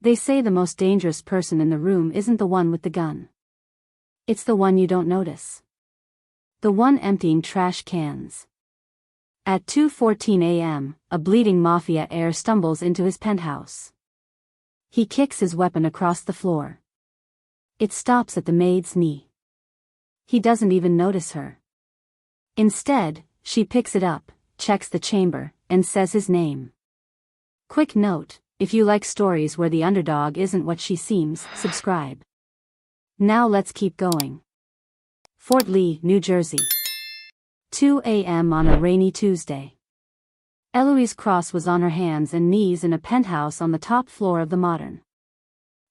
They say the most dangerous person in the room isn't the one with the gun. It's the one you don't notice. The one emptying trash cans. At 2:14 a.m., a bleeding Mafia heir stumbles into his penthouse. He kicks his weapon across the floor. It stops at the maid's knee. He doesn't even notice her. Instead, she picks it up, checks the chamber, and says his name. Quick note: if you like stories where the underdog isn't what she seems, subscribe. Now let's keep going. Fort Lee, New Jersey. 2 a.m. on a rainy Tuesday. Elouise Cross was on her hands and knees in a penthouse on the top floor of the modern.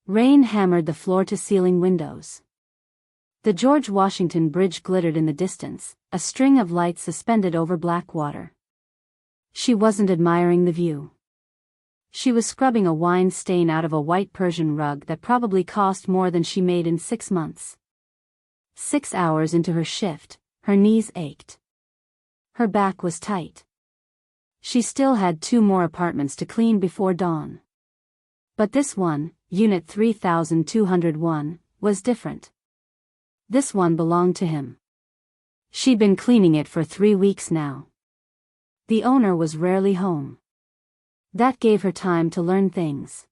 Rain hammered the floor-to-ceiling windows. The George Washington Bridge glittered in the distance, a string of lights suspended over black water. She wasn't admiring the view. She was scrubbing a wine stain out of a white Persian rug that probably cost more than she made in 6 months. 6 hours into her shift, her knees ached. Her back was tight. She still had 2 more apartments to clean before dawn. But this one, Unit 3201, was different. This one belonged to him. She'd been cleaning it for 3 weeks now. The owner was rarely home. That gave her time to learn things.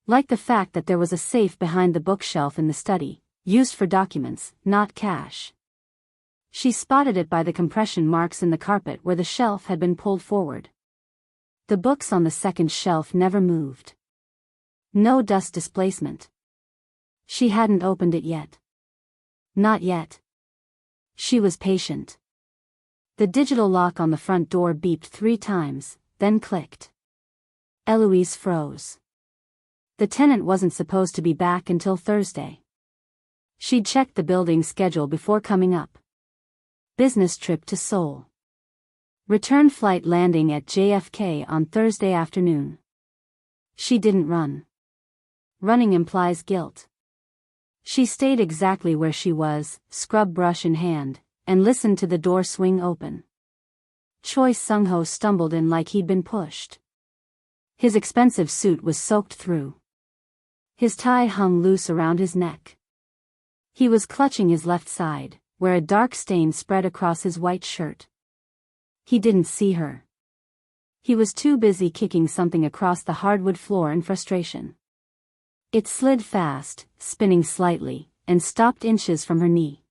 Like the fact that there was a safe behind the bookshelf in the study, used for documents, not cash. She spotted it by the compression marks in the carpet where the shelf had been pulled forward. The books on the second shelf never moved. No dust displacement. She hadn't opened it yet. Not yet. She was patient. The digital lock on the front door beeped 3 times, then clicked. Elouise froze. The tenant wasn't supposed to be back until Thursday. She'd checked the building schedule before coming up. Business trip to Seoul. Return flight landing at JFK on Thursday afternoon. She didn't run. Running implies guilt. She stayed exactly where she was, scrub brush in hand, and listened to the door swing open. Choi Sung-ho stumbled in like he'd been pushed. His expensive suit was soaked through. His tie hung loose around his neck. He was clutching his left side, where a dark stain spread across his white shirt. He didn't see her. He was too busy kicking something across the hardwood floor in frustration. It slid fast, spinning slightly, and stopped inches from her knee.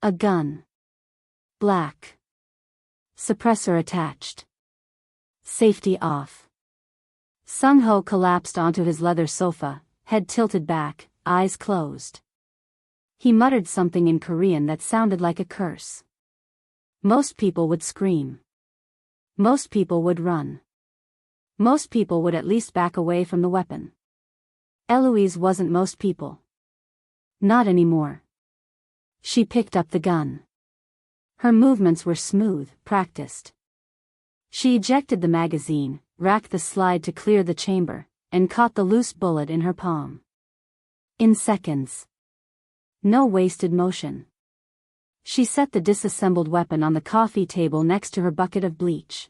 A gun. Black. Suppressor attached. Safety off. Sung-ho collapsed onto his leather sofa, head tilted back, eyes closed. He muttered something in Korean that sounded like a curse. Most people would scream. Most people would run. Most people would at least back away from the weapon. Elouise wasn't most people. Not anymore. She picked up the gun. Her movements were smooth, practiced. She ejected the magazine, racked the slide to clear the chamber, and caught the loose bullet in her palm. In seconds. No wasted motion. She set the disassembled weapon on the coffee table next to her bucket of bleach.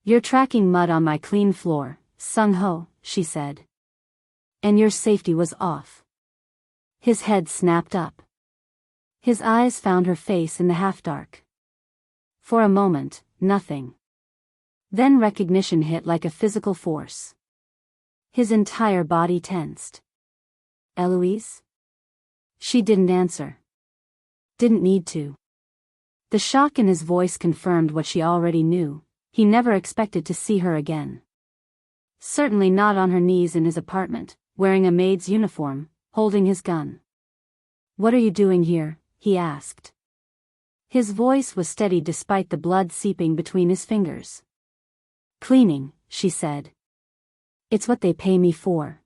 "You're tracking mud on my clean floor, Sung-ho," she said. "And your safety was off." His head snapped up. His eyes found her face in the half-dark. For a moment, nothing. Then recognition hit like a physical force. His entire body tensed. "Elouise?" She didn't answer. Didn't need to. The shock in his voice confirmed what she already knew. He never expected to see her again. Certainly not on her knees in his apartment, wearing a maid's uniform, holding his gun. "What are you doing here?" he asked. His voice was steady despite the blood seeping between his fingers. "Cleaning," she said. "It's what they pay me for."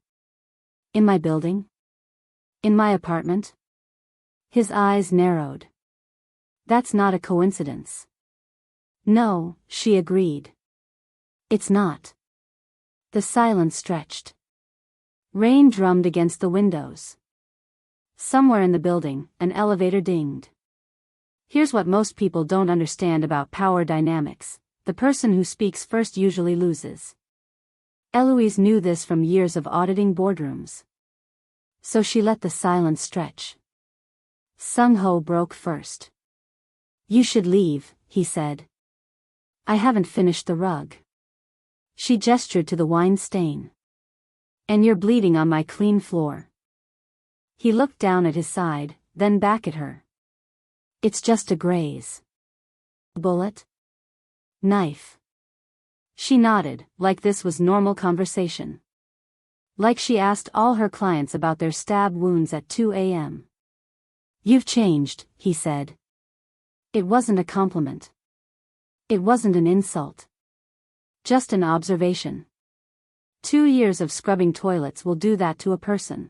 "In my building? In my apartment?" His eyes narrowed. "That's not a coincidence." "No," she agreed. "It's not." The silence stretched. Rain drummed against the windows. Somewhere in the building, an elevator dinged. Here's what most people don't understand about power dynamics: the person who speaks first usually loses. Elouise knew this from years of auditing boardrooms. So she let the silence stretch. Sung-ho broke first. "You should leave," he said. "I haven't finished the rug." She gestured to the wine stain. "And you're bleeding on my clean floor." He looked down at his side, then back at her. "It's just a graze." "Bullet? Knife?" She nodded, like this was normal conversation. Like she asked all her clients about their stab wounds at 2 a.m. "You've changed," he said. It wasn't a compliment. It wasn't an insult. Just an observation. 2 years of scrubbing toilets will do that to a person.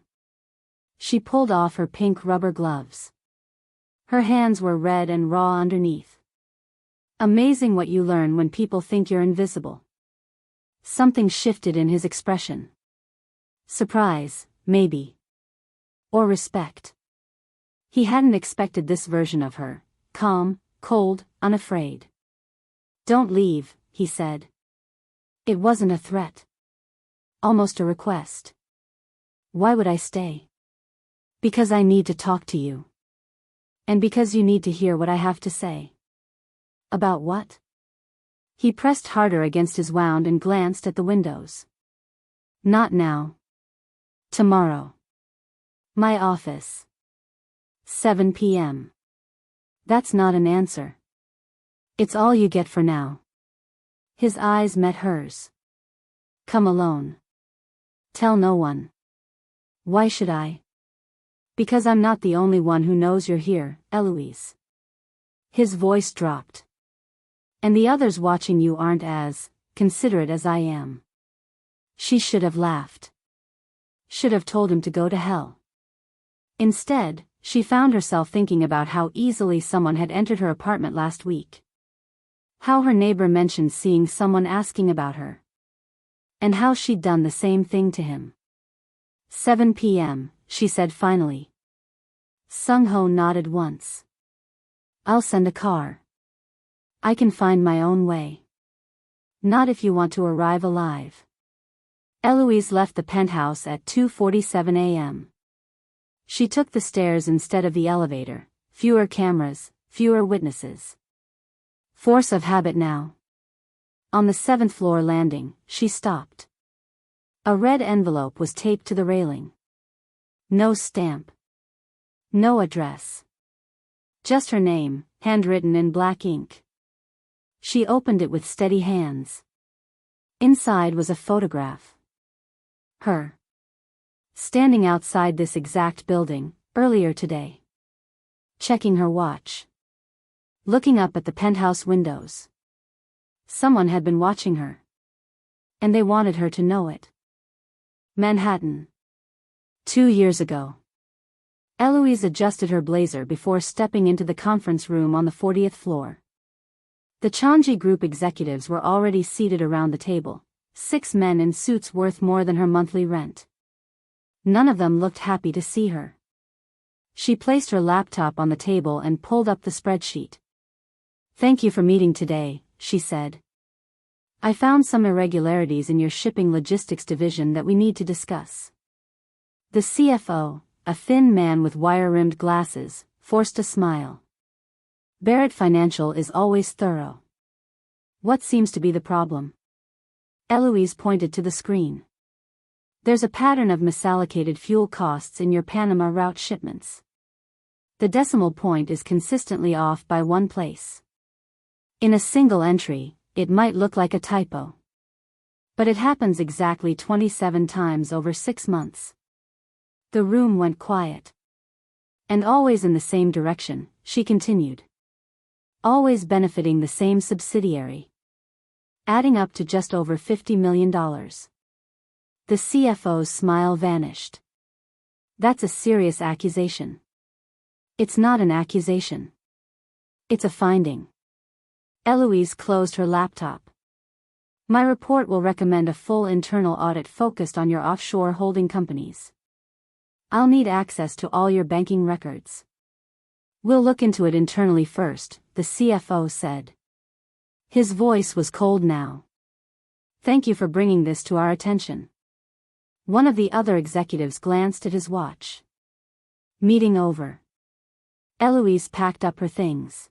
She pulled off her pink rubber gloves. Her hands were red and raw underneath. Amazing what you learn when people think you're invisible. Something shifted in his expression. Surprise, maybe. Or respect. He hadn't expected this version of her, calm, cold, unafraid. "Don't leave," he said. It wasn't a threat. Almost a request. "Why would I stay?" "Because I need to talk to you. And because you need to hear what I have to say." "About what?" He pressed harder against his wound and glanced at the windows. "Not now. Tomorrow. My office. 7 p.m. That's not an answer. It's all you get for now." His eyes met hers. "Come alone. Tell no one." "Why should I?" "Because I'm not the only one who knows you're here, Elouise." His voice dropped. "And the others watching you aren't as considerate as I am." She should have laughed. Should have told him to go to hell. Instead, she found herself thinking about how easily someone had entered her apartment last week. How her neighbor mentioned seeing someone asking about her. And how she'd done the same thing to him. 7 p.m., she said finally. Sung-ho nodded once. "I'll send a car. I can find my own way." "Not if you want to arrive alive." Elouise left the penthouse at 2:47 a.m. She took the stairs instead of the elevator. Fewer cameras, fewer witnesses. Force of habit now. On the 7th floor landing, she stopped. A red envelope was taped to the railing. No stamp. No address. Just her name, handwritten in black ink. She opened it with steady hands. Inside was a photograph. Her. Standing outside this exact building, earlier today. Checking her watch. Looking up at the penthouse windows. Someone had been watching her. And they wanted her to know it. Manhattan. 2 years ago. Elouise adjusted her blazer before stepping into the conference room on the 40th floor. The Chanji Group executives were already seated around the table, 6 men in suits worth more than her monthly rent. None of them looked happy to see her. She placed her laptop on the table and pulled up the spreadsheet. "Thank you for meeting today," she said. "I found some irregularities in your shipping logistics division that we need to discuss." The CFO, a thin man with wire-rimmed glasses, forced a smile. "Barrett Financial is always thorough. What seems to be the problem?" Elouise pointed to the screen. "There's a pattern of misallocated fuel costs in your Panama route shipments. The decimal point is consistently off by one place. In a single entry, it might look like a typo. But it happens exactly 27 times over 6 months." The room went quiet. "And always in the same direction," she continued. "Always benefiting the same subsidiary. Adding up to just over $50 million. The CFO's smile vanished. "That's a serious accusation." "It's not an accusation. It's a finding." Elouise closed her laptop. "My report will recommend a full internal audit focused on your offshore holding companies. I'll need access to all your banking records." "We'll look into it internally first," the CFO said. His voice was cold now. Thank you for bringing this to our attention. One of the other executives glanced at his watch. Meeting over. Elouise packed up her things.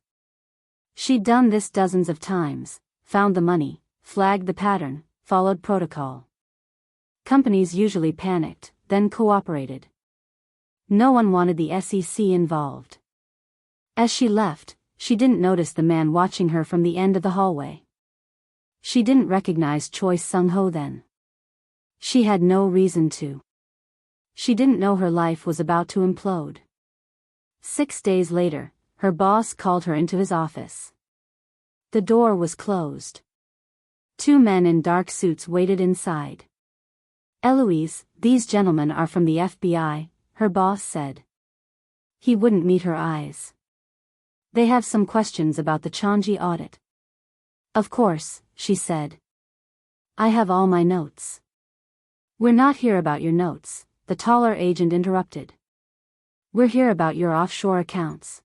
She'd done this dozens of times, found the money, flagged the pattern, followed protocol. Companies usually panicked, then cooperated. No one wanted the SEC involved. As she left, she didn't notice the man watching her from the end of the hallway. She didn't recognize Choi Sung-ho then. She had no reason to. She didn't know her life was about to implode. 6 days later, her boss called her into his office. The door was closed. 2 men in dark suits waited inside. Elouise, these gentlemen are from the FBI, her boss said. He wouldn't meet her eyes. They have some questions about the Changji audit. Of course, she said. I have all my notes. We're not here about your notes, the taller agent interrupted. We're here about your offshore accounts.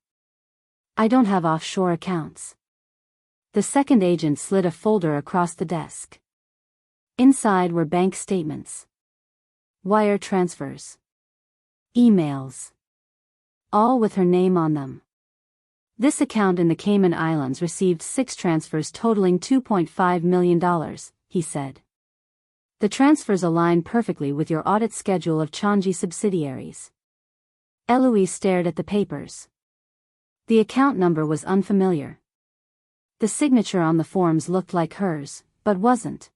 I don't have offshore accounts. The second agent slid a folder across the desk. Inside were bank statements. Wire transfers. Emails. All with her name on them. This account in the Cayman Islands received 6 transfers totaling $2.5 million, he said. The transfers align perfectly with your audit schedule of Changji subsidiaries. Elouise stared at the papers. The account number was unfamiliar. The signature on the forms looked like hers, but wasn't.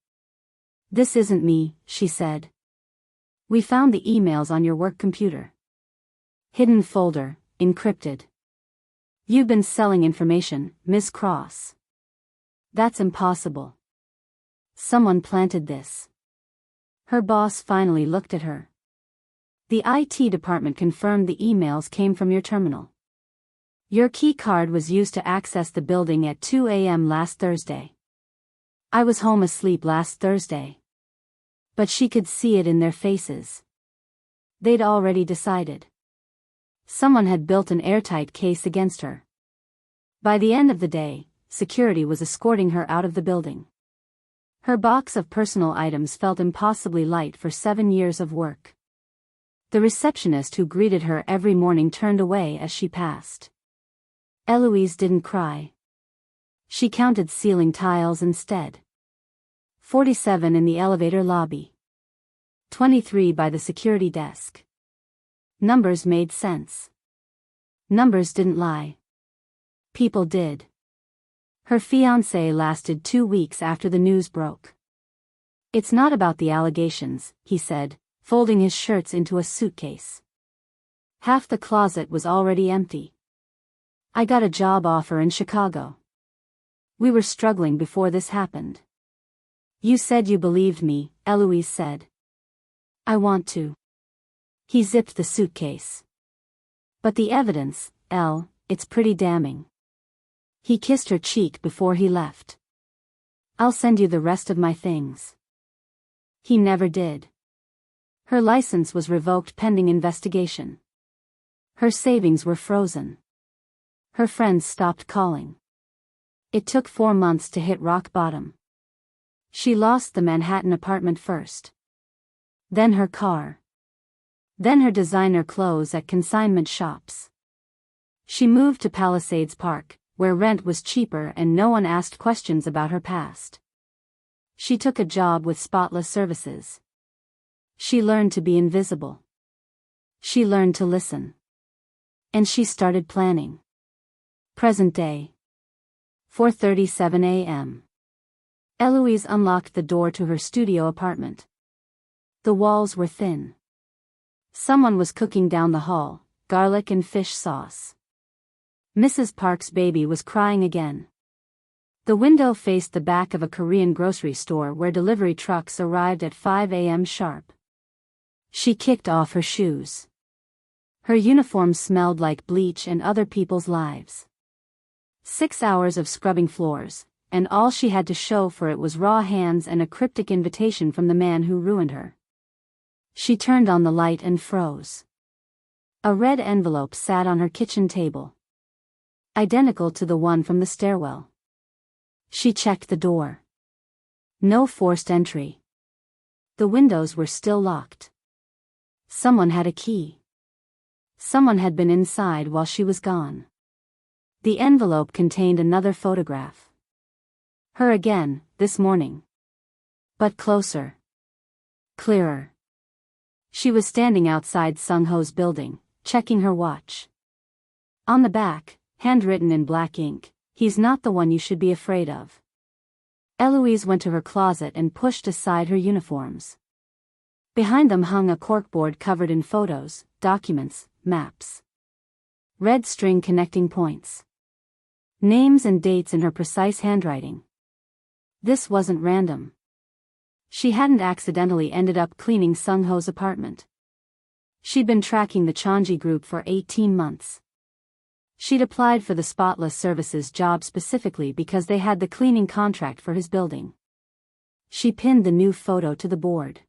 This isn't me, she said. We found the emails on your work computer. Hidden folder, encrypted. You've been selling information, Ms. Cross. That's impossible. Someone planted this. Her boss finally looked at her. The IT department confirmed the emails came from your terminal. Your key card was used to access the building at 2 a.m. last Thursday. I was home asleep last Thursday. But she could see it in their faces. They'd already decided. Someone had built an airtight case against her. By the end of the day, security was escorting her out of the building. Her box of personal items felt impossibly light for 7 years of work. The receptionist who greeted her every morning turned away as she passed. Elouise didn't cry. She counted ceiling tiles instead. 47 in the elevator lobby. 23 by the security desk. Numbers made sense. Numbers didn't lie. People did. Her fiancé lasted 2 weeks after the news broke. It's not about the allegations, he said, folding his shirts into a suitcase. Half the closet was already empty. I got a job offer in Chicago. We were struggling before this happened. You said you believed me, Elouise said. I want to. He zipped the suitcase. But the evidence, it's pretty damning. He kissed her cheek before he left. I'll send you the rest of my things. He never did. Her license was revoked pending investigation. Her savings were frozen. Her friends stopped calling. It took 4 months to hit rock bottom. She lost the Manhattan apartment first. Then her car. Then her designer clothes at consignment shops. She moved to Palisades Park, where rent was cheaper and no one asked questions about her past. She took a job with Spotless Services. She learned to be invisible. She learned to listen. And she started planning. Present day. 4:37 a.m. Elouise unlocked the door to her studio apartment. The walls were thin. Someone was cooking down the hall, garlic and fish sauce. Mrs. Park's baby was crying again. The window faced the back of a Korean grocery store where delivery trucks arrived at 5 a.m. sharp. She kicked off her shoes. Her uniform smelled like bleach and other people's lives. 6 hours of scrubbing floors, and all she had to show for it was raw hands and a cryptic invitation from the man who ruined her. She turned on the light and froze. A red envelope sat on her kitchen table. Identical to the one from the stairwell. She checked the door. No forced entry. The windows were still locked. Someone had a key. Someone had been inside while she was gone. The envelope contained another photograph. Her again, this morning. But closer. Clearer. She was standing outside Sung-ho's building, checking her watch. On the back, handwritten in black ink, "He's not the one you should be afraid of." Elouise went to her closet and pushed aside her uniforms. Behind them hung a corkboard covered in photos, documents, maps. Red string connecting points. Names and dates in her precise handwriting. This wasn't random. She hadn't accidentally ended up cleaning Sung-ho's apartment. She'd been tracking the Chonji group for 18 months. She'd applied for the Spotless Services job specifically because they had the cleaning contract for his building. She pinned the new photo to the board.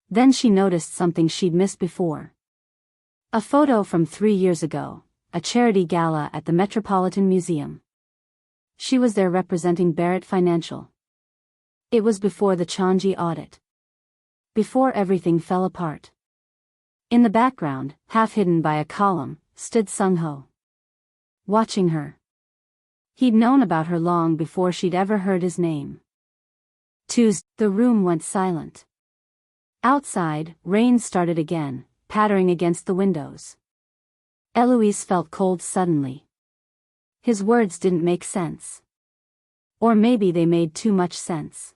Then she noticed something she'd missed before. A photo from 3 years ago, a charity gala at the Metropolitan Museum. She was there representing Barrett Financial. It was before the Chonji audit. Before everything fell apart. In the background, half hidden by a column, stood Sung-ho. Watching her. He'd known about her long before she'd ever heard his name. Tuesday, the room went silent. Outside, rain started again, pattering against the windows. Elouise felt cold suddenly. His words didn't make sense. Or maybe they made too much sense.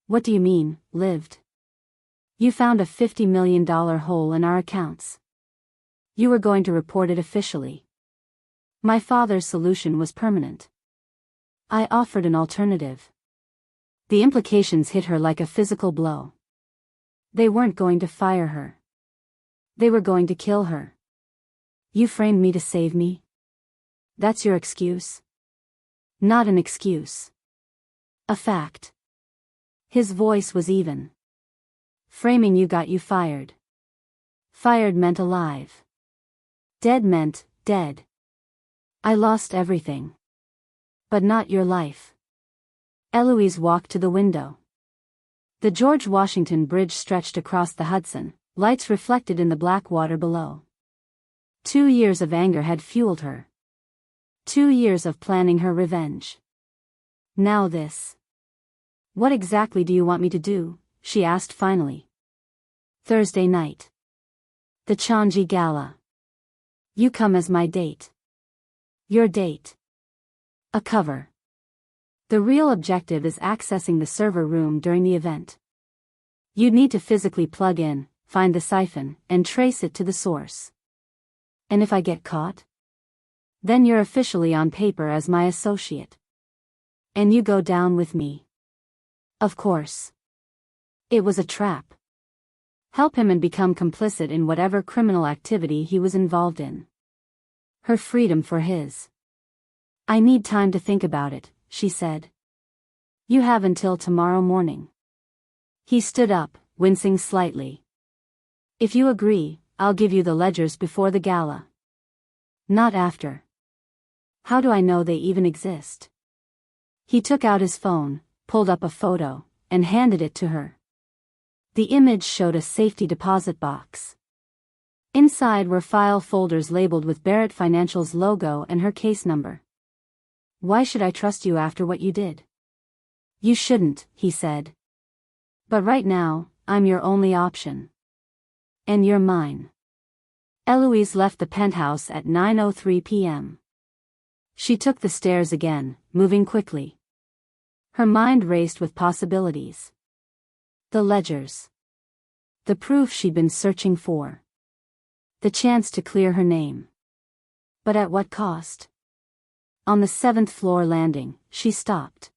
"What do you mean, lived? You found a $50 million hole in our accounts. You were going to report it officially. My father's solution was permanent. I offered an alternative." The implications hit her like a physical blow. They weren't going to fire her. They were going to kill her. "You framed me to save me? That's your excuse?" "Not an excuse. A fact." His voice was even. "Framing you got you fired. Fired meant alive. Dead meant dead. I lost everything. But not your life." Elouise walked to the window. The George Washington Bridge stretched across the Hudson, lights reflected in the black water below. 2 years of anger had fueled her. 2 years of planning her revenge. Now this. "What exactly do you want me to do?" she asked finally. "Thursday night. The Chonji Gala. You come as my date. Your date. A cover. The real objective is accessing the server room during the event. You'd need to physically plug in, find the siphon, and trace it to the source. And if I get caught? Then you're officially on paper as my associate. And you go down with me. Of course. It was a trap. Help him and become complicit in whatever criminal activity he was involved in. Her freedom for his. "I need time to think about it," she said. "You have until tomorrow morning." He stood up, wincing slightly. "If you agree, I'll give you the ledgers before the gala. Not after. How do I know they even exist?" He took out his phone, pulled up a photo, and handed it to her. The image showed a safety deposit box. Inside were file folders labeled with Barrett Financial's logo and her case number. "Why should I trust you after what you did?" "You shouldn't," he said. "But right now, I'm your only option. And you're mine." Elouise left the penthouse at 9:03 p.m. She took the stairs again, moving quickly. Her mind raced with possibilities. The ledgers. The proof she'd been searching for. The chance to clear her name. But at what cost? On the 7th floor landing, she stopped.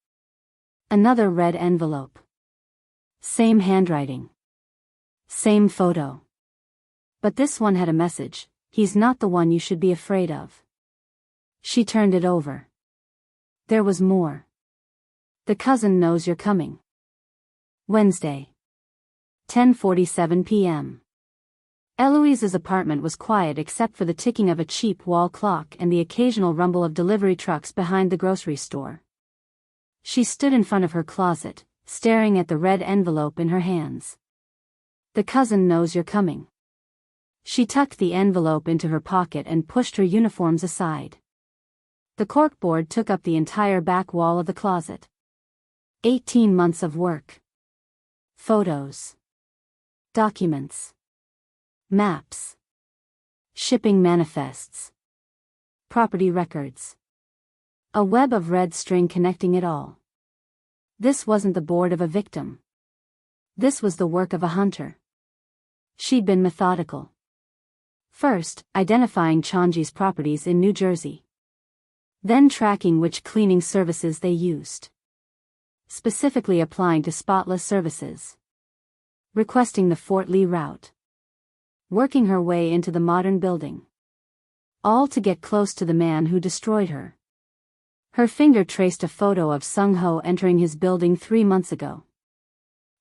Another red envelope. Same handwriting. Same photo. But this one had a message: "He's not the one you should be afraid of." She turned it over. There was more. "The cousin knows you're coming. Wednesday. 10:47 p.m. Elouise's apartment was quiet except for the ticking of a cheap wall clock and the occasional rumble of delivery trucks behind the grocery store. She stood in front of her closet, staring at the red envelope in her hands. The cousin knows you're coming. She tucked the envelope into her pocket and pushed her uniforms aside. The corkboard took up the entire back wall of the closet. 18 months of work. Photos. Documents. Maps. Shipping manifests. Property records. A web of red string connecting it all. This wasn't the board of a victim. This was the work of a hunter. She'd been methodical. First, identifying Chanji's properties in New Jersey. Then tracking which cleaning services they used. Specifically applying to Spotless Services. Requesting the Fort Lee route. Working her way into the modern building. All to get close to the man who destroyed her. Her finger traced a photo of Sung-ho entering his building 3 months ago.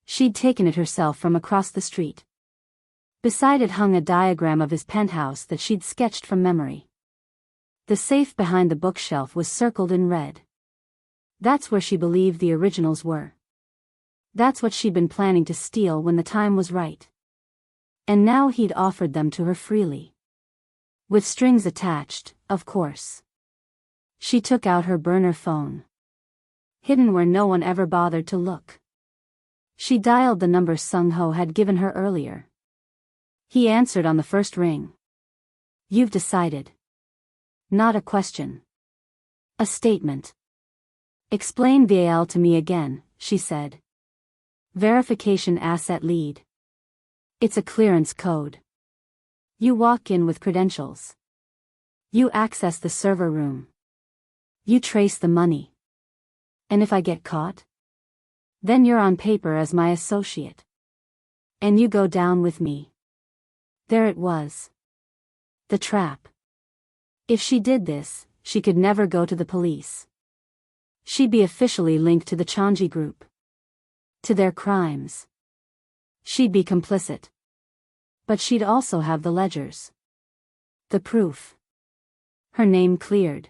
She'd taken it herself from across the street. Beside it hung a diagram of his penthouse that she'd sketched from memory. The safe behind the bookshelf was circled in red. That's where she believed the originals were. That's what she'd been planning to steal when the time was right. And now he'd offered them to her freely. With strings attached, of course. She took out her burner phone. Hidden where no one ever bothered to look. She dialed the number Sung-ho had given her earlier. He answered on the first ring. You've decided. Not a question. A statement. Explain VAL to me again, she said. Verification asset lead. It's a clearance code. You walk in with credentials. You access the server room. You trace the money. And if I get caught? Then you're on paper as my associate. And you go down with me. There it was. The trap. If she did this, she could never go to the police. She'd be officially linked to the Chanji group. To their crimes. She'd be complicit. But she'd also have the ledgers. The proof. Her name cleared.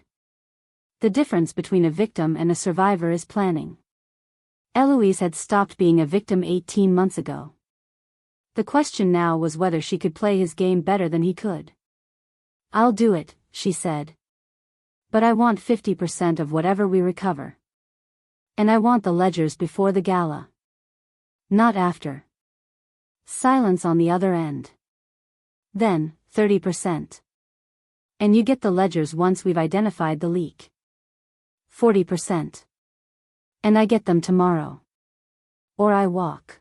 The difference between a victim and a survivor is planning. Elouise had stopped being a victim 18 months ago. The question now was whether she could play his game better than he could. I'll do it, she said. But I want 50% of whatever we recover. And I want the ledgers before the gala. Not after. Silence on the other end. Then, 30%. And you get the ledgers once we've identified the leak. 40%. And I get them tomorrow. Or I walk.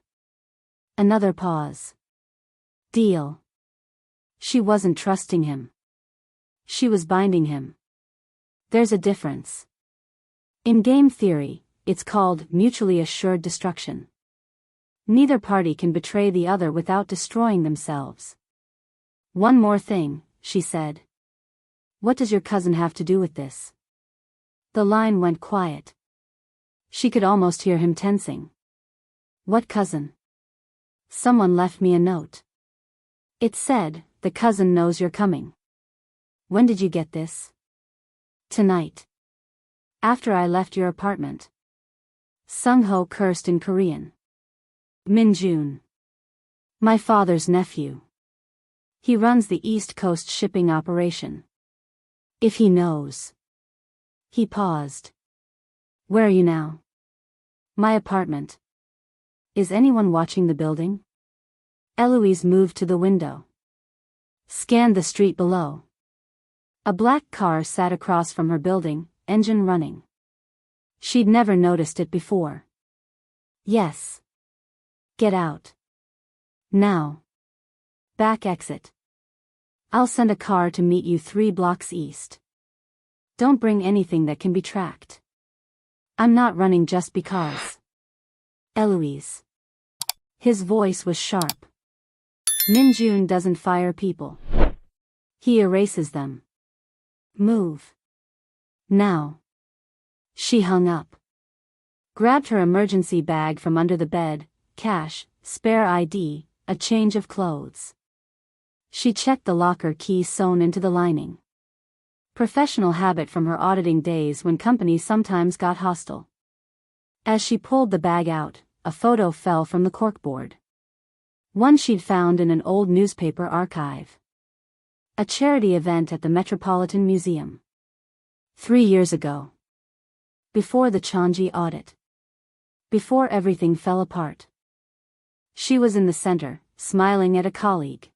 Another pause. Deal. She wasn't trusting him. She was binding him. There's a difference. In game theory, it's called mutually assured destruction. Neither party can betray the other without destroying themselves. One more thing, she said. What does your cousin have to do with this? The line went quiet. She could almost hear him tensing. What cousin? Someone left me a note. It said, the cousin knows you're coming. When did you get this? Tonight. After I left your apartment. Sung-ho cursed in Korean. Min-jun. My father's nephew. He runs the East Coast shipping operation. If he knows. He paused. Where are you now? My apartment. Is anyone watching the building? Elouise moved to the window. Scanned the street below. A black car sat across from her building, engine running. She'd never noticed it before. Yes. Get out. Now. Back exit. I'll send a car to meet you 3 blocks east. Don't bring anything that can be tracked. I'm not running just because. Elouise. His voice was sharp. Min-jun doesn't fire people. He erases them. Move. Now. She hung up. Grabbed her emergency bag from under the bed, cash, spare ID, a change of clothes. She checked the locker key sewn into the lining. Professional habit from her auditing days when companies sometimes got hostile. As she pulled the bag out, a photo fell from the corkboard. One she'd found in an old newspaper archive. A charity event at the Metropolitan Museum. 3 years ago. Before the Changi audit. Before everything fell apart. She was in the center, smiling at a colleague.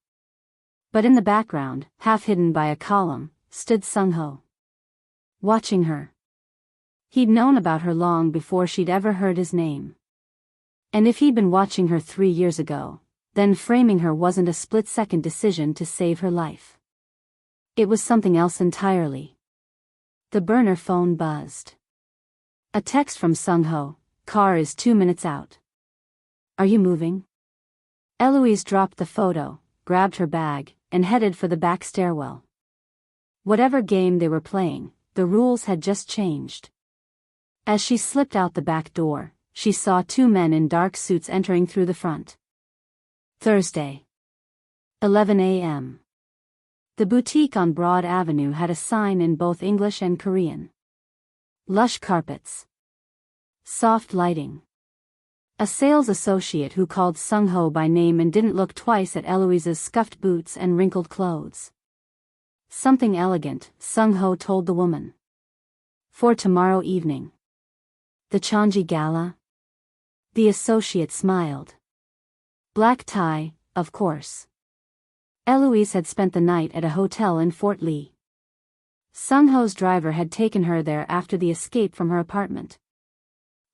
But in the background, half hidden by a column, stood Sung-ho. Watching her. He'd known about her long before she'd ever heard his name. And if he'd been watching her 3 years ago, then framing her wasn't a split-second decision to save her life. It was something else entirely. The burner phone buzzed. A text from Sung-ho, "Car is 2 minutes out. Are you moving?" Elouise dropped the photo, grabbed her bag, and headed for the back stairwell. Whatever game they were playing, the rules had just changed. As she slipped out the back door, she saw 2 men in dark suits entering through the front. Thursday. 11 a.m. The boutique on Broad Avenue had a sign in both English and Korean. Lush carpets. Soft lighting. A sales associate who called Sung-ho by name and didn't look twice at Elouise's scuffed boots and wrinkled clothes. Something elegant, Sung-ho told the woman. For tomorrow evening. The Changi Gala? The associate smiled. Black tie, of course. Elouise had spent the night at a hotel in Fort Lee. Sung-ho's driver had taken her there after the escape from her apartment.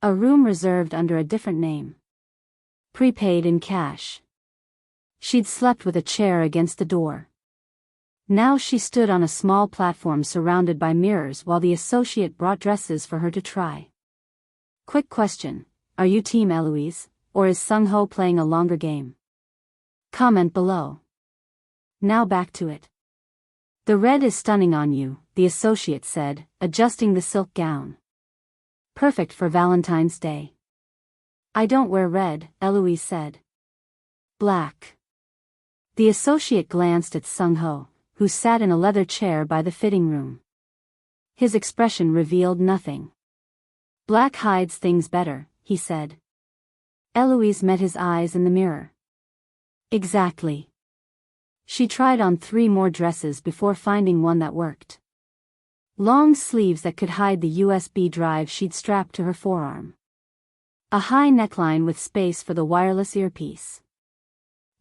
A room reserved under a different name. Prepaid in cash. She'd slept with a chair against the door. Now she stood on a small platform surrounded by mirrors while the associate brought dresses for her to try. Quick question, are you Team Elouise, or is Sung-ho playing a longer game? Comment below. Now back to it. The red is stunning on you, the associate said, adjusting the silk gown. Perfect for Valentine's Day. I don't wear red, Elouise said. Black. The associate glanced at Sung-ho, who sat in a leather chair by the fitting room. His expression revealed nothing. Black hides things better, he said. Elouise met his eyes in the mirror. Exactly. She tried on 3 more dresses before finding one that worked. Long sleeves that could hide the USB drive she'd strapped to her forearm. A high neckline with space for the wireless earpiece.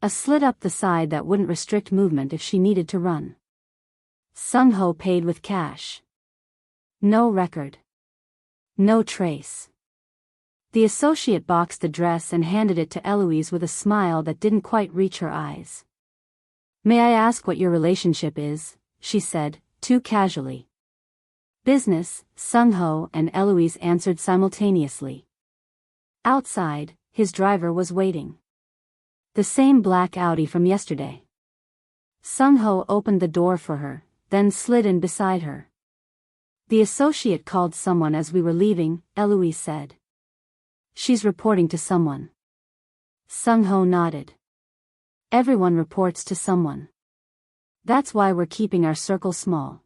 A slit up the side that wouldn't restrict movement if she needed to run. Sung-ho paid with cash. No record. No trace. The associate boxed the dress and handed it to Elouise with a smile that didn't quite reach her eyes. May I ask what your relationship is? She said, too casually. Business, Sung-ho and Elouise answered simultaneously. Outside, his driver was waiting. The same black Audi from yesterday. Sung-ho opened the door for her, then slid in beside her. The associate called someone as we were leaving, Elouise said. She's reporting to someone. Sung-ho nodded. Everyone reports to someone. That's why we're keeping our circle small.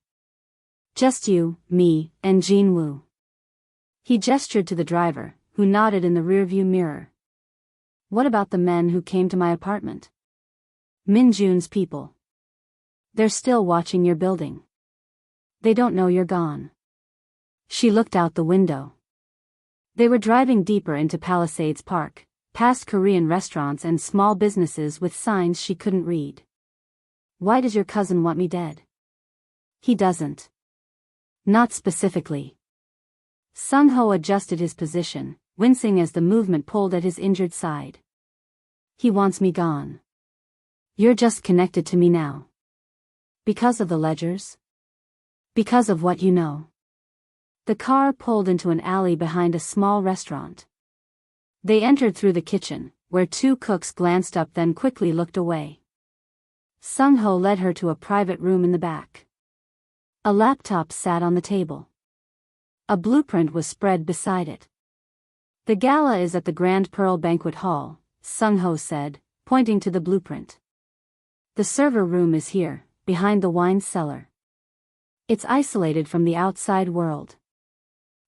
Just you, me, and Jean Woo. He gestured to the driver, who nodded in the rearview mirror. What about the men who came to my apartment? Min Jun's people. They're still watching your building. They don't know you're gone. She looked out the window. They were driving deeper into Palisades Park, past Korean restaurants and small businesses with signs she couldn't read. Why does your cousin want me dead? He doesn't. Not specifically. Sung-ho adjusted his position, wincing as the movement pulled at his injured side. He wants me gone. You're just connected to me now. Because of the ledgers? Because of what you know. The car pulled into an alley behind a small restaurant. They entered through the kitchen, where 2 cooks glanced up then quickly looked away. Sung-ho led her to a private room in the back. A laptop sat on the table. A blueprint was spread beside it. The gala is at the Grand Pearl Banquet Hall, Sung-ho said, pointing to the blueprint. The server room is here, behind the wine cellar. It's isolated from the outside world.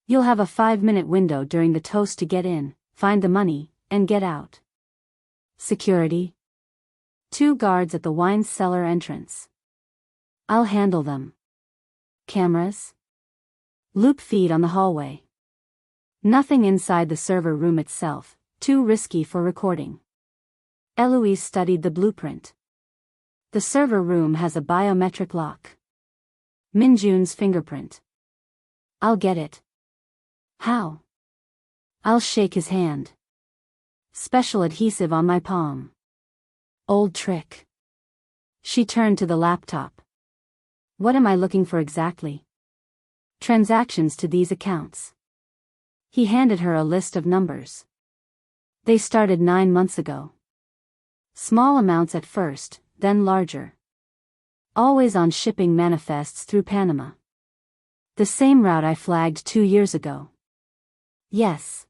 You'll have a 5-minute window during the toast to get in, find the money, and get out. Security? 2 guards at the wine cellar entrance. I'll handle them. Cameras? Loop feed on the hallway. Nothing inside the server room itself, too risky for recording. Elouise studied the blueprint. The server room has a biometric lock. Minjun's fingerprint. I'll get it. How? I'll shake his hand. Special adhesive on my palm. Old trick. She turned to the laptop. What am I looking for exactly? Transactions to these accounts. He handed her a list of numbers. They started 9 months ago. Small amounts at first, then larger. Always on shipping manifests through Panama. The same route I flagged 2 years ago. Yes.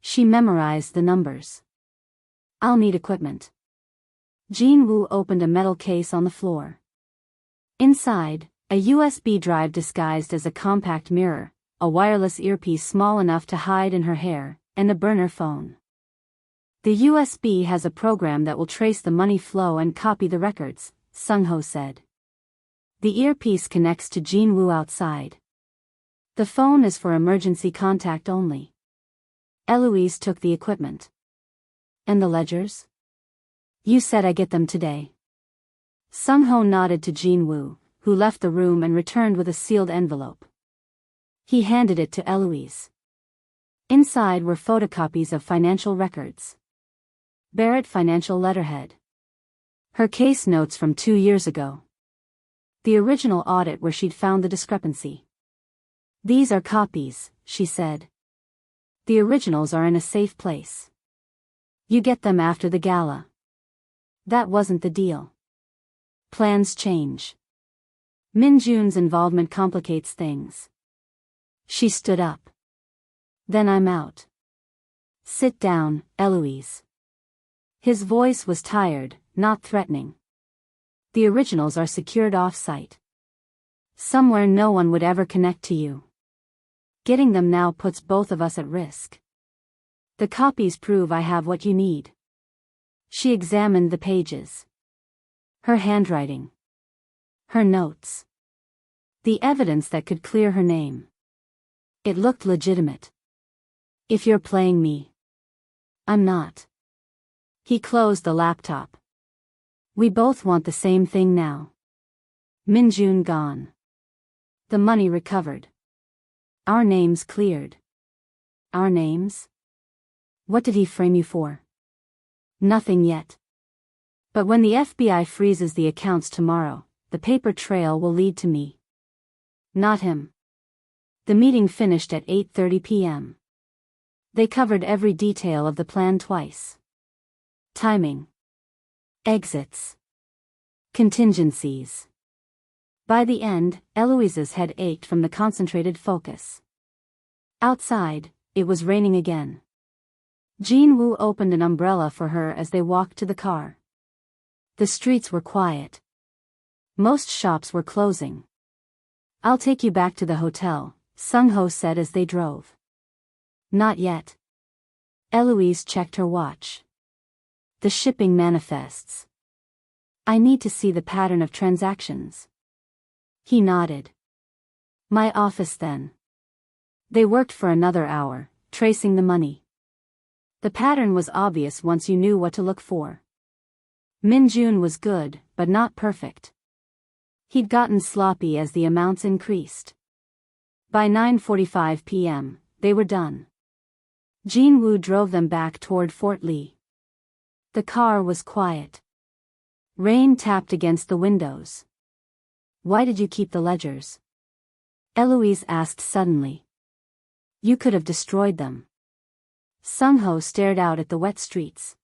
She memorized the numbers. I'll need equipment. Jean Wu opened a metal case on the floor. Inside, a USB drive disguised as a compact mirror, a wireless earpiece small enough to hide in her hair, and a burner phone. The USB has a program that will trace the money flow and copy the records, Sung-ho said. The earpiece connects to Jean Wu outside. The phone is for emergency contact only. Elouise took the equipment. And the ledgers? You said I get them today. Sung-ho nodded to Jean Wu, who left the room and returned with a sealed envelope. He handed it to Elouise. Inside were photocopies of financial records. Barrett Financial letterhead. Her case notes from 2 years ago. The original audit where she'd found the discrepancy. These are copies, she said. The originals are in a safe place. You get them after the gala. That wasn't the deal. Plans change. Minjun's involvement complicates things. She stood up. Then I'm out. Sit down, Elouise. His voice was tired, not threatening. The originals are secured off-site. Somewhere no one would ever connect to you. Getting them now puts both of us at risk. The copies prove I have what you need. She examined the pages. Her handwriting. Her notes. The evidence that could clear her name. It looked legitimate. If you're playing me. I'm not. He closed the laptop. We both want the same thing now. Minjun gone. The money recovered. Our names cleared. Our names? What did he frame you for? Nothing yet. But when the FBI freezes the accounts tomorrow, the paper trail will lead to me. Not him. The meeting finished at 8:30 p.m. They covered every detail of the plan twice. Timing. Exits. Contingencies. By the end, Elouise's head ached from the concentrated focus. Outside, it was raining again. Jean Wu opened an umbrella for her as they walked to the car. The streets were quiet. Most shops were closing. I'll take you back to the hotel, Sung-ho said as they drove. Not yet. Elouise checked her watch. The shipping manifests. I need to see the pattern of transactions. He nodded. My office then. They worked for another hour, tracing the money. The pattern was obvious once you knew what to look for. Minjun was good, but not perfect. He'd gotten sloppy as the amounts increased. By 9:45 p.m., they were done. Jean Wu drove them back toward Fort Lee. The car was quiet. Rain tapped against the windows. Why did you keep the ledgers? Elouise asked suddenly. You could have destroyed them. Sung-ho stared out at the wet streets.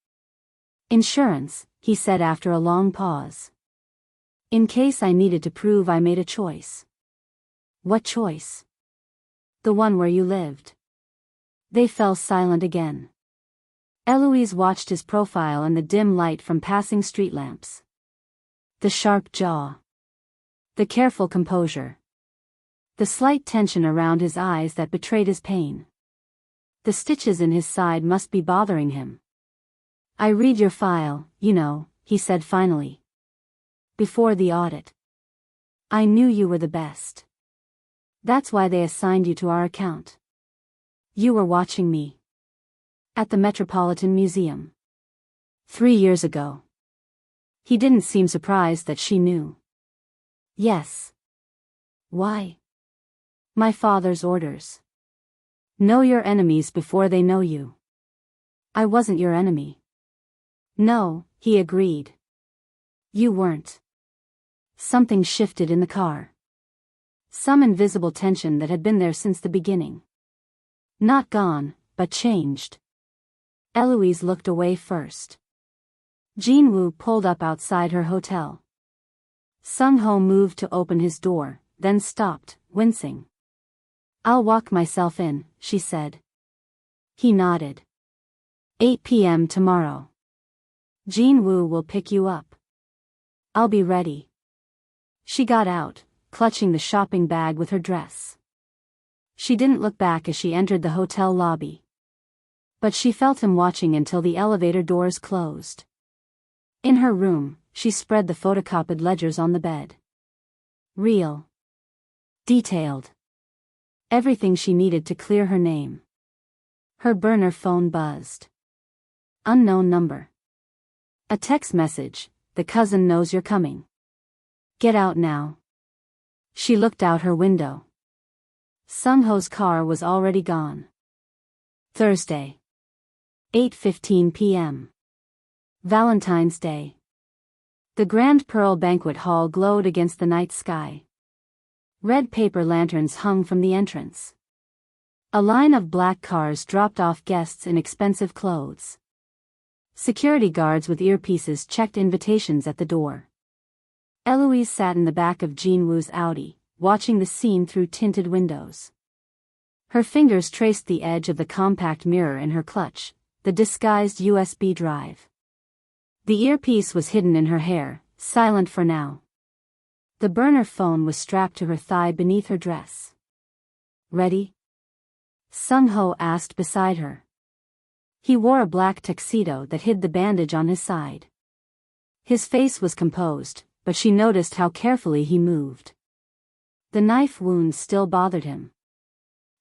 Insurance, he said after a long pause. In case I needed to prove I made a choice. What choice? The one where you lived. They fell silent again. Elouise watched his profile in the dim light from passing street lamps. The sharp jaw. The careful composure. The slight tension around his eyes that betrayed his pain. The stitches in his side must be bothering him. I read your file, you know, he said finally. Before the audit. I knew you were the best. That's why they assigned you to our account. You were watching me. At the Metropolitan Museum. 3 years ago. He didn't seem surprised that she knew. Yes. Why? My father's orders. Know your enemies before they know you. I wasn't your enemy. No, he agreed. You weren't. Something shifted in the car. Some invisible tension that had been there since the beginning. Not gone, but changed. Elouise looked away first. Jinwoo pulled up outside her hotel. Sung-ho moved to open his door, then stopped, wincing. I'll walk myself in, she said. He nodded. 8 p.m. tomorrow. Jinwoo will pick you up. I'll be ready. She got out, clutching the shopping bag with her dress. She didn't look back as she entered the hotel lobby. But she felt him watching until the elevator doors closed. In her room, she spread the photocopied ledgers on the bed. Real. Detailed. Everything she needed to clear her name. Her burner phone buzzed. Unknown number. A text message, the cousin knows you're coming. Get out now. She looked out her window. Sung-ho's car was already gone. Thursday. 8:15 p.m. Valentine's Day. The Grand Pearl Banquet Hall glowed against the night sky. Red paper lanterns hung from the entrance. A line of black cars dropped off guests in expensive clothes. Security guards with earpieces checked invitations at the door. Elouise sat in the back of Jinwoo's Audi, watching the scene through tinted windows. Her fingers traced the edge of the compact mirror in her clutch, the disguised USB drive. The earpiece was hidden in her hair, silent for now. The burner phone was strapped to her thigh beneath her dress. Ready? Sung-ho asked beside her. He wore a black tuxedo that hid the bandage on his side. His face was composed, but she noticed how carefully he moved. The knife wound still bothered him.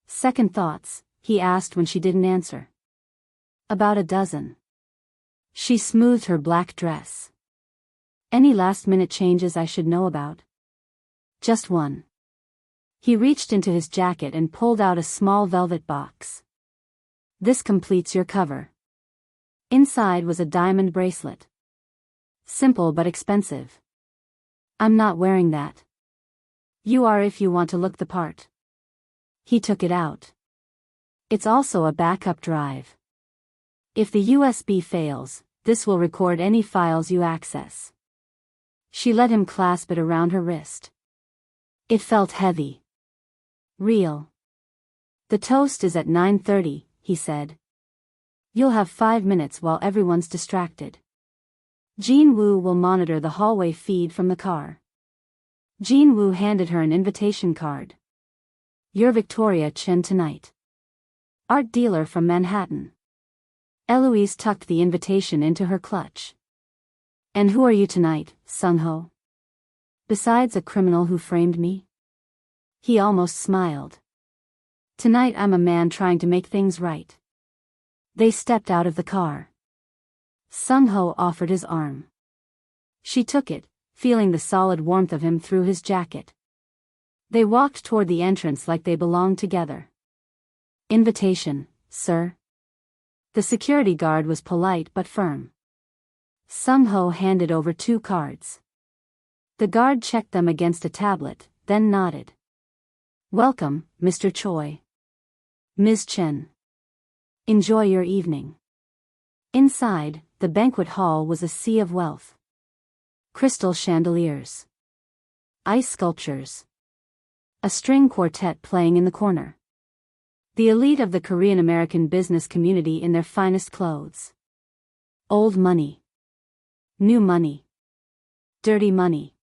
Second thoughts, he asked when she didn't answer. About a dozen. She smoothed her black dress. Any last-minute changes I should know about? Just one. He reached into his jacket and pulled out a small velvet box. This completes your cover. Inside was a diamond bracelet. Simple but expensive. I'm not wearing that. You are if you want to look the part. He took it out. It's also a backup drive. If the USB fails, this will record any files you access. She let him clasp it around her wrist. It felt heavy. Real. The toast is at 9:30, he said. You'll have 5 minutes while everyone's distracted. Jinwoo will monitor the hallway feed from the car. Jinwoo handed her an invitation card. You're Victoria Chen tonight. Art dealer from Manhattan. Elouise tucked the invitation into her clutch. And who are you tonight, Sung-ho? Besides a criminal who framed me? He almost smiled. Tonight I'm a man trying to make things right. They stepped out of the car. Sung-ho offered his arm. She took it, feeling the solid warmth of him through his jacket. They walked toward the entrance like they belonged together. Invitation, sir. The security guard was polite but firm. Sung-ho handed over 2 cards. The guard checked them against a tablet, then nodded. Welcome, Mr. Choi. Ms. Chen. Enjoy your evening. Inside, the banquet hall was a sea of wealth. Crystal chandeliers. Ice sculptures. A string quartet playing in the corner. The elite of the Korean-American business community in their finest clothes. Old money. New money. Dirty money.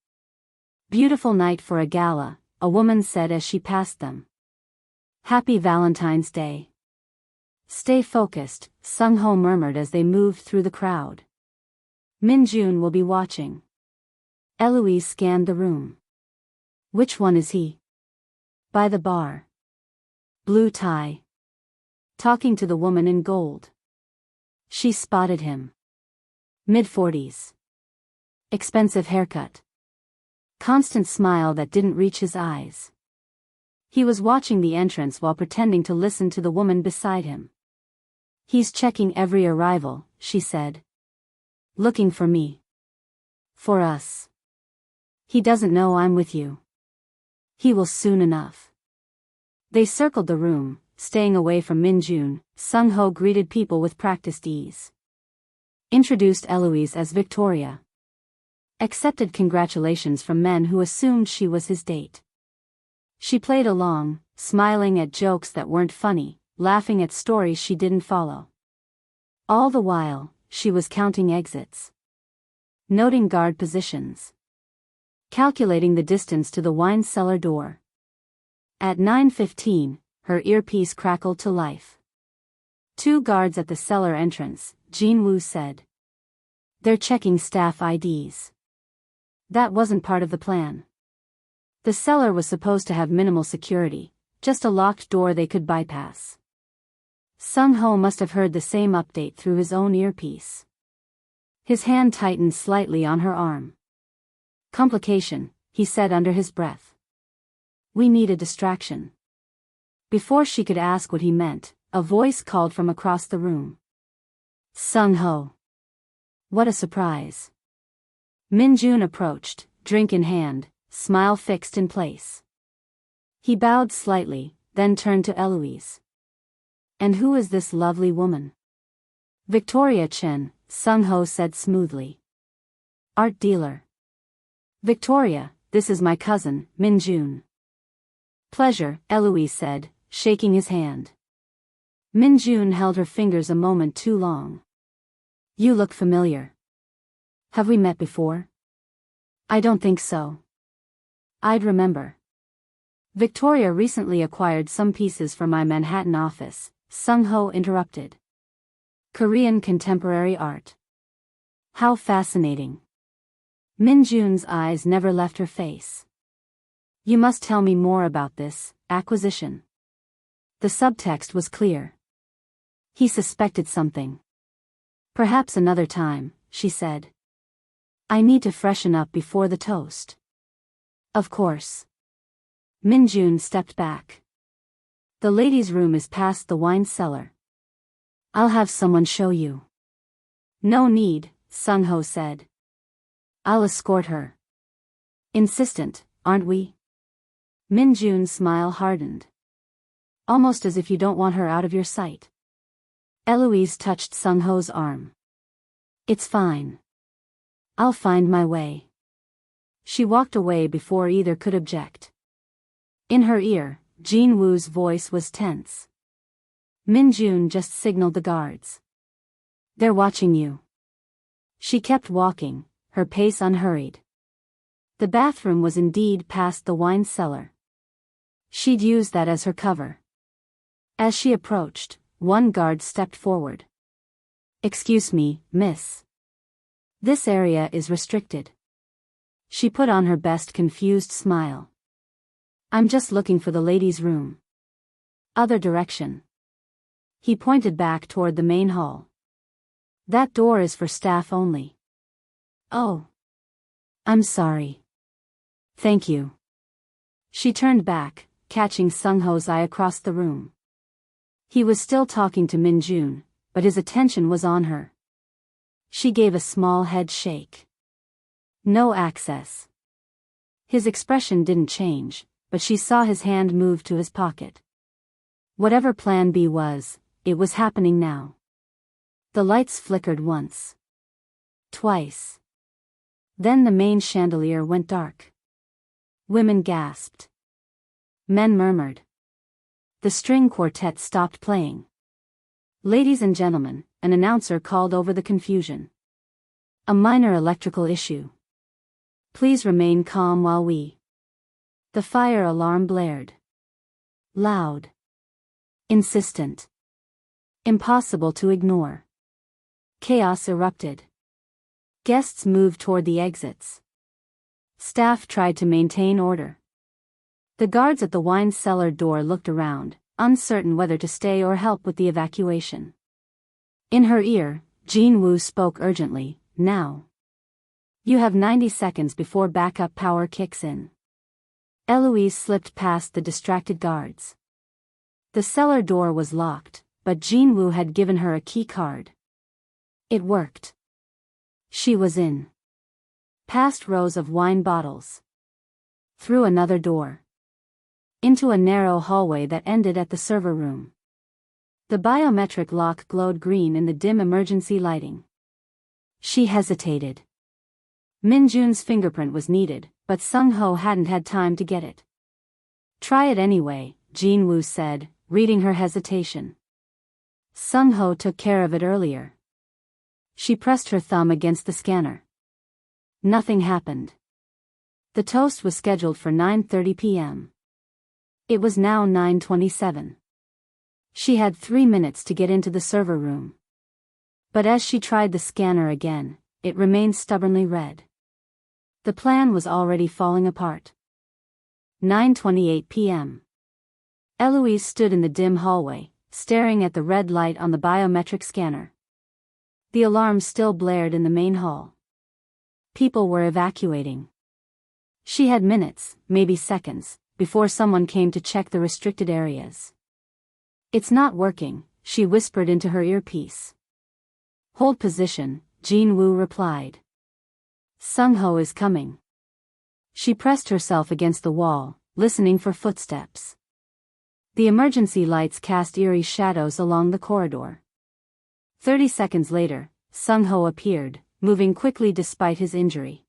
Beautiful night for a gala, a woman said as she passed them. Happy Valentine's Day. Stay focused, Sung-ho murmured as they moved through the crowd. Min-jun will be watching. Elouise scanned the room. Which one is he? By the bar. Blue tie. Talking to the woman in gold. She spotted him. Mid-40s. Expensive haircut. Constant smile that didn't reach his eyes. He was watching the entrance while pretending to listen to the woman beside him. He's checking every arrival, she said. Looking for me. For us. He doesn't know I'm with you. He will soon enough. They circled the room, staying away from Min-jun. Sung-ho greeted people with practiced ease. Introduced Elouise as Victoria. Accepted congratulations from men who assumed she was his date. She played along, smiling at jokes that weren't funny, laughing at stories she didn't follow. All the while, she was counting exits. Noting guard positions. Calculating the distance to the wine cellar door. At 9:15, her earpiece crackled to life. 2 guards at the cellar entrance, Jin-woo said. They're checking staff IDs. That wasn't part of the plan. The cellar was supposed to have minimal security, just a locked door they could bypass. Sung-ho must have heard the same update through his own earpiece. His hand tightened slightly on her arm. Complication, he said under his breath. We need a distraction. Before she could ask what he meant, a voice called from across the room. Sung-ho. What a surprise. Min-jun approached, drink in hand, smile fixed in place. He bowed slightly, then turned to Elouise. And who is this lovely woman? Victoria Chen, Sung-ho said smoothly. Art dealer. Victoria, this is my cousin, Min-jun. Pleasure, Elouise said, shaking his hand. Min-jun held her fingers a moment too long. You look familiar. Have we met before? I don't think so. I'd remember. Victoria recently acquired some pieces for my Manhattan office, Sung-ho interrupted. Korean contemporary art. How fascinating. Min-jun's eyes never left her face. You must tell me more about this acquisition. The subtext was clear. He suspected something. Perhaps another time, she said. I need to freshen up before the toast. Of course. Min-jun stepped back. The ladies' room is past the wine cellar. I'll have someone show you. No need, Sung-ho said. I'll escort her. Insistent, aren't we? Min-jun's smile hardened. Almost as if you don't want her out of your sight. Elouise touched Sung-ho's arm. It's fine. I'll find my way. She walked away before either could object. In her ear, Jin-woo's voice was tense. Min-jun just signaled the guards. They're watching you. She kept walking, her pace unhurried. The bathroom was indeed past the wine cellar. She'd use that as her cover. As she approached, one guard stepped forward. Excuse me, miss. This area is restricted. She put on her best confused smile. I'm just looking for the ladies' room. Other direction. He pointed back toward the main hall. That door is for staff only. Oh. I'm sorry. Thank you. She turned back, catching Sung-ho's eye across the room. He was still talking to Min-jun, but his attention was on her. She gave a small head shake. No access. His expression didn't change, but she saw his hand move to his pocket. Whatever plan B was, it was happening now. The lights flickered once. Twice. Then the main chandelier went dark. Women gasped. Men murmured. The string quartet stopped playing. Ladies and gentlemen, an announcer called over the confusion. A minor electrical issue. Please remain calm while we... The fire alarm blared. Loud. Insistent. Impossible to ignore. Chaos erupted. Guests moved toward the exits. Staff tried to maintain order. The guards at the wine cellar door looked around, uncertain whether to stay or help with the evacuation. In her ear, Jin-woo spoke urgently, "Now. You have 90 seconds before backup power kicks in." Elouise slipped past the distracted guards. The cellar door was locked, but Jin-woo had given her a key card. It worked. She was in. Past rows of wine bottles. Through another door. Into a narrow hallway that ended at the server room. The biometric lock glowed green in the dim emergency lighting. She hesitated. Min-jun's fingerprint was needed, but Sung-ho hadn't had time to get it. "Try it anyway," Jin-woo said, reading her hesitation. Sung-ho took care of it earlier. She pressed her thumb against the scanner. Nothing happened. The toast was scheduled for 9:30 p.m. It was now 9:27. She had 3 minutes to get into the server room. But as she tried the scanner again, it remained stubbornly red. The plan was already falling apart. 9:28 p.m. Elouise stood in the dim hallway, staring at the red light on the biometric scanner. The alarm still blared in the main hall. People were evacuating. She had minutes, maybe seconds, before someone came to check the restricted areas. "It's not working," she whispered into her earpiece. "Hold position," Jin-woo replied. "Sung-ho is coming." She pressed herself against the wall, listening for footsteps. The emergency lights cast eerie shadows along the corridor. 30 seconds later, Sung-ho appeared, moving quickly despite his injury.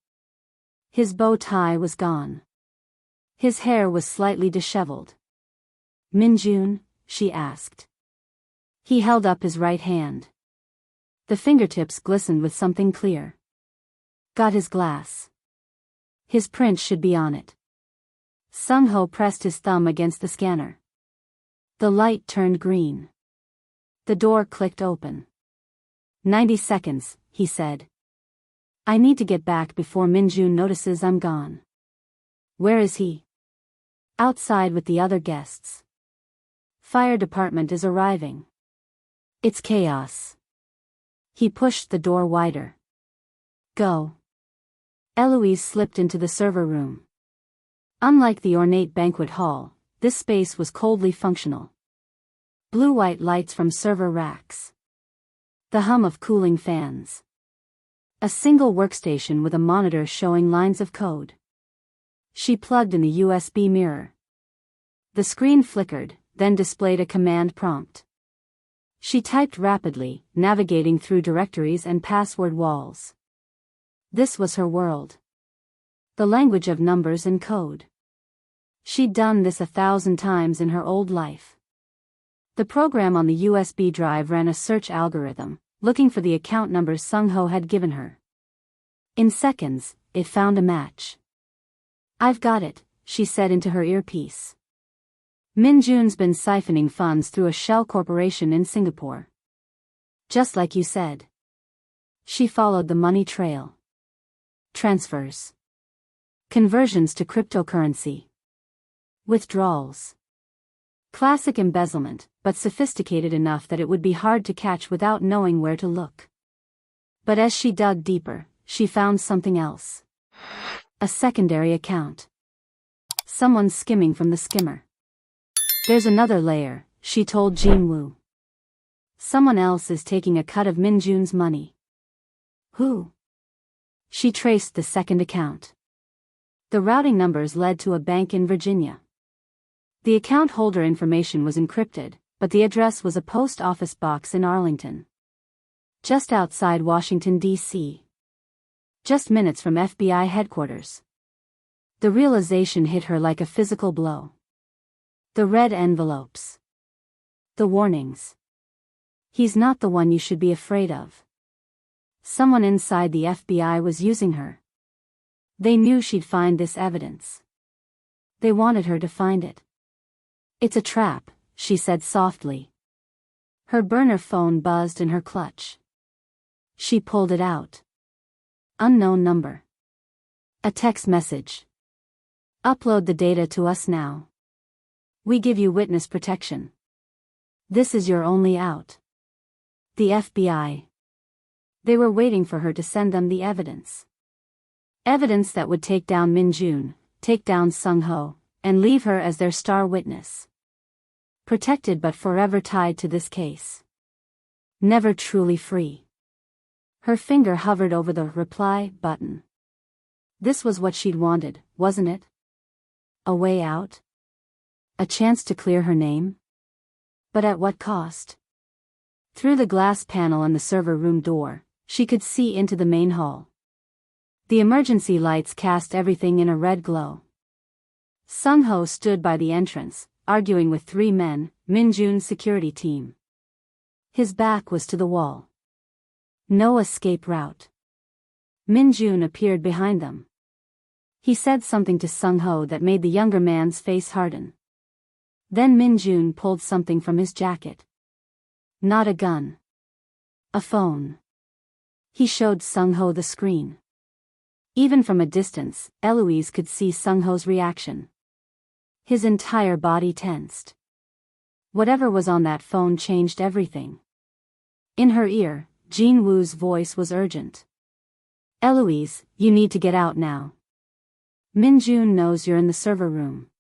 His bow tie was gone. His hair was slightly disheveled. "Min-jun?" she asked. He held up his right hand. The fingertips glistened with something clear. "Got his glass. His print should be on it." Sung-ho pressed his thumb against the scanner. The light turned green. The door clicked open. 90 seconds, he said. "I need to get back before Min-jun notices I'm gone." "Where is he?" "Outside with the other guests. Fire department is arriving. It's chaos." He pushed the door wider. "Go." Elouise slipped into the server room. Unlike the ornate banquet hall, this space was coldly functional. Blue-white lights from server racks. The hum of cooling fans. A single workstation with a monitor showing lines of code. She plugged in the USB mirror. The screen flickered, then displayed a command prompt. She typed rapidly, navigating through directories and password walls. This was her world. The language of numbers and code. She'd done this 1,000 times in her old life. The program on the USB drive ran a search algorithm, looking for the account numbers Sung-ho had given her. In seconds, it found a match. "I've got it," she said into her earpiece. "Min-jun's been siphoning funds through a shell corporation in Singapore. Just like you said." She followed the money trail. Transfers. Conversions to cryptocurrency. Withdrawals. Classic embezzlement, but sophisticated enough that it would be hard to catch without knowing where to look. But as she dug deeper, she found something else. A secondary account. Someone skimming from the skimmer. "There's another layer," she told Jin-woo. "Someone else is taking a cut of Min-jun's money." "Who?" She traced the second account. The routing numbers led to a bank in Virginia. The account holder information was encrypted, but the address was a post office box in Arlington. Just outside Washington, D.C. Just minutes from FBI headquarters. The realization hit her like a physical blow. The red envelopes. The warnings. He's not the one you should be afraid of. Someone inside the FBI was using her. They knew she'd find this evidence. They wanted her to find it. "It's a trap," she said softly. Her burner phone buzzed in her clutch. She pulled it out. Unknown number. A text message. Upload the data to us now. We give you witness protection. This is your only out. The FBI. They were waiting for her to send them the evidence. Evidence that would take down Min Jun, take down Sung Ho, and leave her as their star witness. Protected but forever tied to this case. Never truly free. Her finger hovered over the reply button. This was what she'd wanted, wasn't it? A way out? A chance to clear her name? But at what cost? Through the glass panel on the server room door, she could see into the main hall. The emergency lights cast everything in a red glow. Sung Ho stood by the entrance, arguing with 3 men, Min Jun's security team. His back was to the wall. No escape route. Min Jun appeared behind them. He said something to Sung Ho that made the younger man's face harden. Then Min Jun pulled something from his jacket. Not a gun. A phone. He showed Sung Ho the screen. Even from a distance, Elouise could see Sung Ho's reaction. His entire body tensed. Whatever was on that phone changed everything. In her ear, Jean Woo's voice was urgent. Elouise, you need to get out now. Min Jun knows you're in the server room.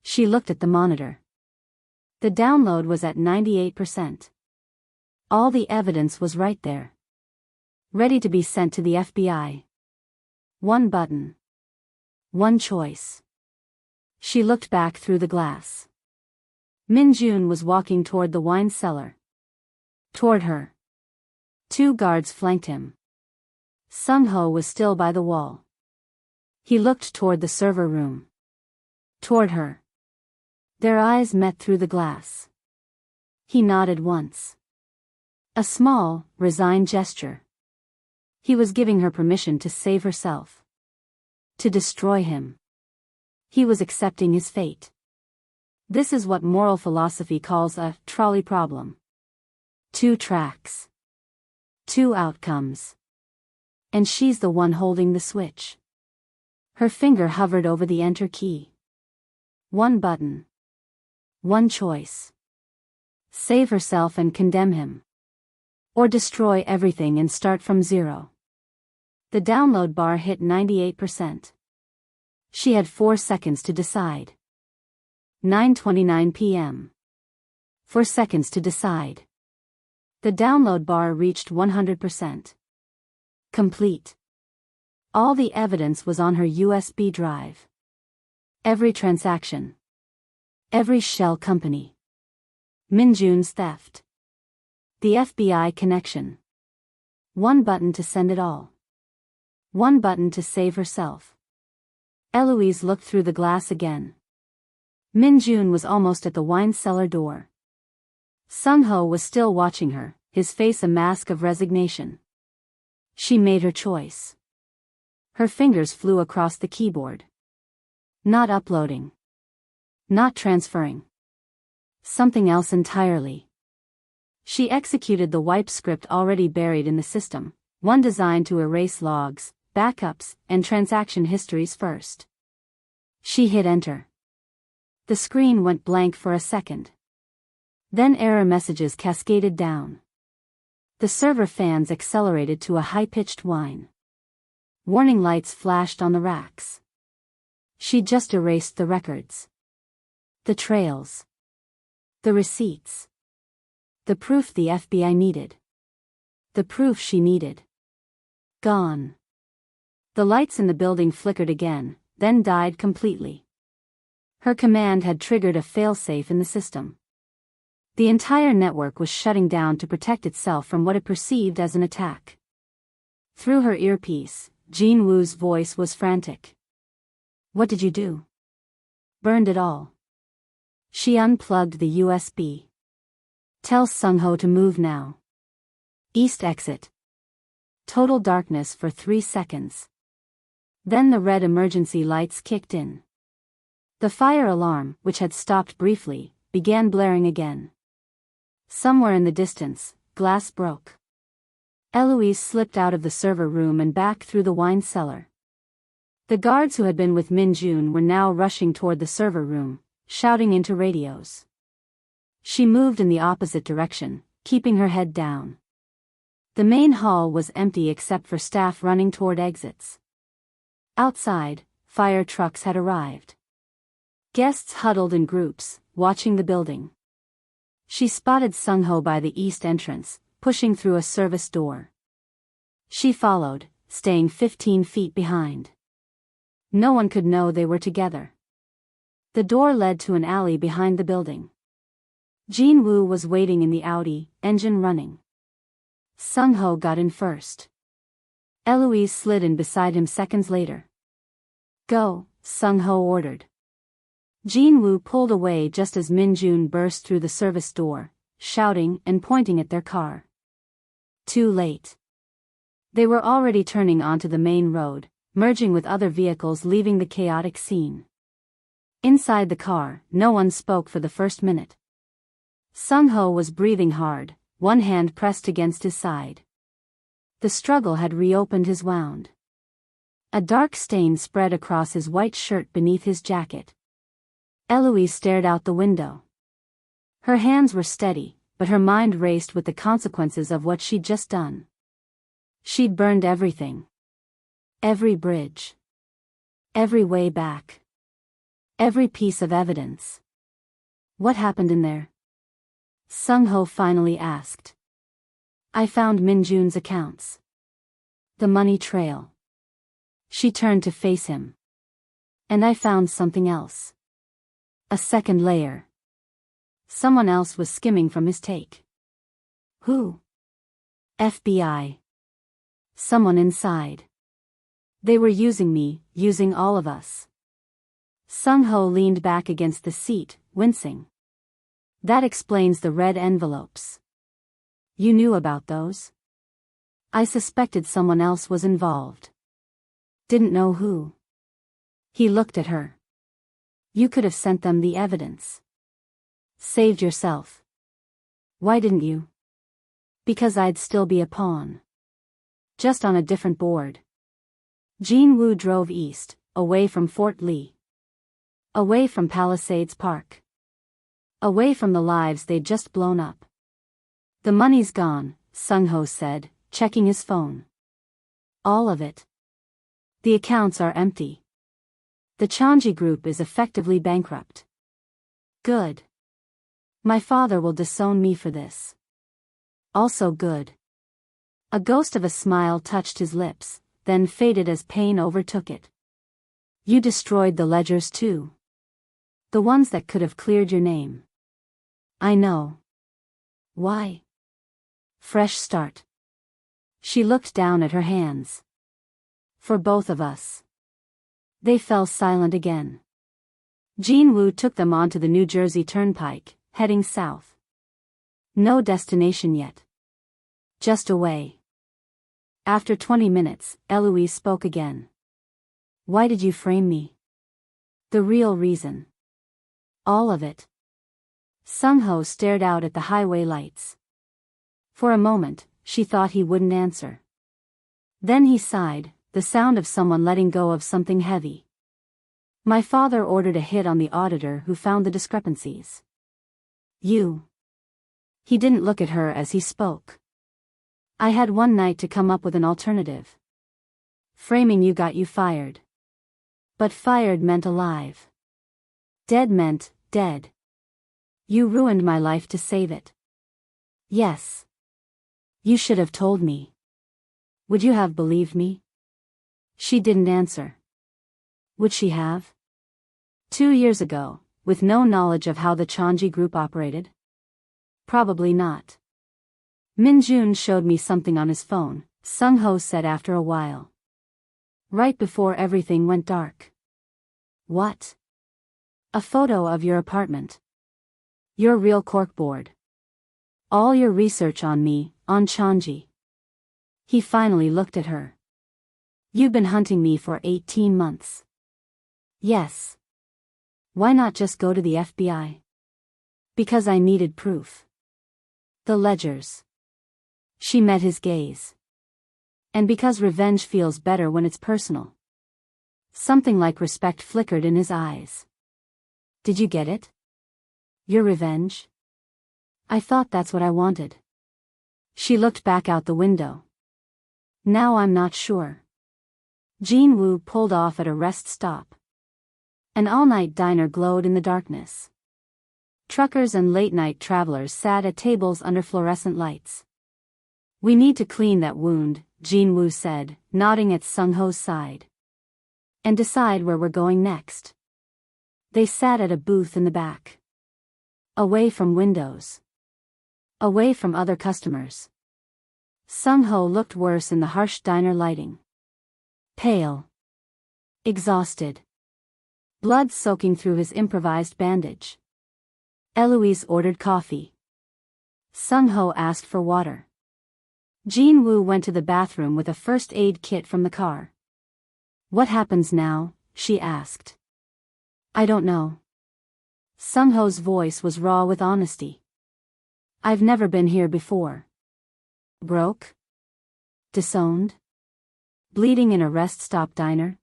She looked at the monitor. The download was at 98%. All the evidence was right there. Ready to be sent to the FBI. One button. One choice. She looked back through the glass. Min Jun was walking toward the wine cellar. Toward her. 2 guards flanked him. Sung Ho was still by the wall. He looked toward the server room. Toward her. Their eyes met through the glass. He nodded once. A small, resigned gesture. He was giving her permission to save herself. To destroy him. He was accepting his fate. This is what moral philosophy calls a trolley problem. 2 tracks. 2 outcomes. And she's the one holding the switch. Her finger hovered over the enter key. 1 button. 1 choice. Save herself and condemn him. Or destroy everything and start from 0. The download bar hit 98%. She had 4 seconds to decide. 9:29 p.m. 4 seconds to decide. The download bar reached 100%. Complete. All the evidence was on her USB drive. Every transaction. Every shell company. Min Jun's theft. The FBI connection. 1 button to send it all. 1 button to save herself. Elouise looked through the glass again. Min Jun was almost at the wine cellar door. Sung Ho was still watching her, his face a mask of resignation. She made her choice. Her fingers flew across the keyboard. Not uploading. Not transferring. Something else entirely. She executed the wipe script already buried in the system, one designed to erase logs, backups, and transaction histories first. She hit enter. The screen went blank for a second. Then error messages cascaded down. The server fans accelerated to a high-pitched whine. Warning lights flashed on the racks. She just erased the records. The trails. The receipts. The proof the FBI needed. The proof she needed. Gone. The lights in the building flickered again, then died completely. Her command had triggered a failsafe in the system. The entire network was shutting down to protect itself from what it perceived as an attack. Through her earpiece, Jean Woo's voice was frantic. What did you do? Burned it all. She unplugged the USB. Tell Sung Ho to move now. East exit. Total darkness for 3 seconds. Then the red emergency lights kicked in. The fire alarm, which had stopped briefly, began blaring again. Somewhere in the distance, glass broke. Elouise slipped out of the server room and back through the wine cellar. The guards who had been with Min-jun were now rushing toward the server room, shouting into radios. She moved in the opposite direction, keeping her head down. The main hall was empty except for staff running toward exits. Outside, fire trucks had arrived. Guests huddled in groups, watching the building. She spotted Sung-ho by the east entrance, pushing through a service door. She followed, staying 15 feet behind. No one could know they were together. The door led to an alley behind the building. Jin-woo was waiting in the Audi, engine running. Sung-ho got in first. Elouise slid in beside him seconds later. Go, Sung-ho ordered. Jin-woo pulled away just as Min-jun burst through the service door, shouting and pointing at their car. Too late. They were already turning onto the main road, merging with other vehicles leaving the chaotic scene. Inside the car, no one spoke for the first minute. Sung-ho was breathing hard, one hand pressed against his side. The struggle had reopened his wound. A dark stain spread across his white shirt beneath his jacket. Elouise stared out the window. Her hands were steady, but her mind raced with the consequences of what she'd just done. She'd burned everything. Every bridge. Every way back. Every piece of evidence. What happened in there? Sung-ho finally asked. I found Min-jun's accounts. The money trail. She turned to face him. And I found something else. A second layer. Someone else was skimming from his take. Who? FBI. Someone inside. They were using me, using all of us. Sung-ho leaned back against the seat, wincing. That explains the red envelopes. You knew about those? I suspected someone else was involved. Didn't know who. He looked at her. You could have sent them the evidence. Saved yourself. Why didn't you? Because I'd still be a pawn. Just on a different board. Jin-woo drove east, away from Fort Lee. Away from Palisades Park. Away from the lives they'd just blown up. The money's gone, Sung-ho said, checking his phone. All of it. The accounts are empty. The Chanji Group is effectively bankrupt. Good. My father will disown me for this. Also good. A ghost of a smile touched his lips, then faded as pain overtook it. You destroyed the ledgers too. The ones that could have cleared your name. I know. Why? Fresh start. She looked down at her hands. For both of us. They fell silent again. Jin-woo took them onto the New Jersey Turnpike, heading south. No destination yet. Just away. After 20 minutes, Elouise spoke again. Why did you frame me? The real reason. All of it. Sung-ho stared out at the highway lights. For a moment, she thought he wouldn't answer. Then he sighed, the sound of someone letting go of something heavy. My father ordered a hit on the auditor who found the discrepancies. You. He didn't look at her as he spoke. I had one night to come up with an alternative. Framing you got you fired. But fired meant alive. Dead meant dead. You ruined my life to save it. Yes. You should have told me. Would you have believed me? She didn't answer. Would she have? 2 years ago, with no knowledge of how the Chanji Group operated? Probably not. Min-jun showed me something on his phone, Sung-ho said after a while. Right before everything went dark. What? A photo of your apartment. Your real corkboard. All your research on me, on Chanji. He finally looked at her. You've been hunting me for 18 months. Yes. Why not just go to the FBI? Because I needed proof. The ledgers. She met his gaze. And because revenge feels better when it's personal. Something like respect flickered in his eyes. Did you get it? Your revenge? I thought that's what I wanted. She looked back out the window. Now I'm not sure. Jean Wu pulled off at a rest stop. An all-night diner glowed in the darkness. Truckers and late-night travelers sat at tables under fluorescent lights. We need to clean that wound, Jean Wu said, nodding at Sung Ho's side. And decide where we're going next. They sat at a booth in the back. Away from windows. Away from other customers. Sung Ho looked worse in the harsh diner lighting. Pale. Exhausted. Blood soaking through his improvised bandage. Elouise ordered coffee. Sung Ho asked for water. Jean Wu went to the bathroom with a first aid kit from the car. What happens now? She asked. I don't know. Sung Ho's voice was raw with honesty. I've never been here before. Broke? Disowned? Bleeding in a rest stop diner?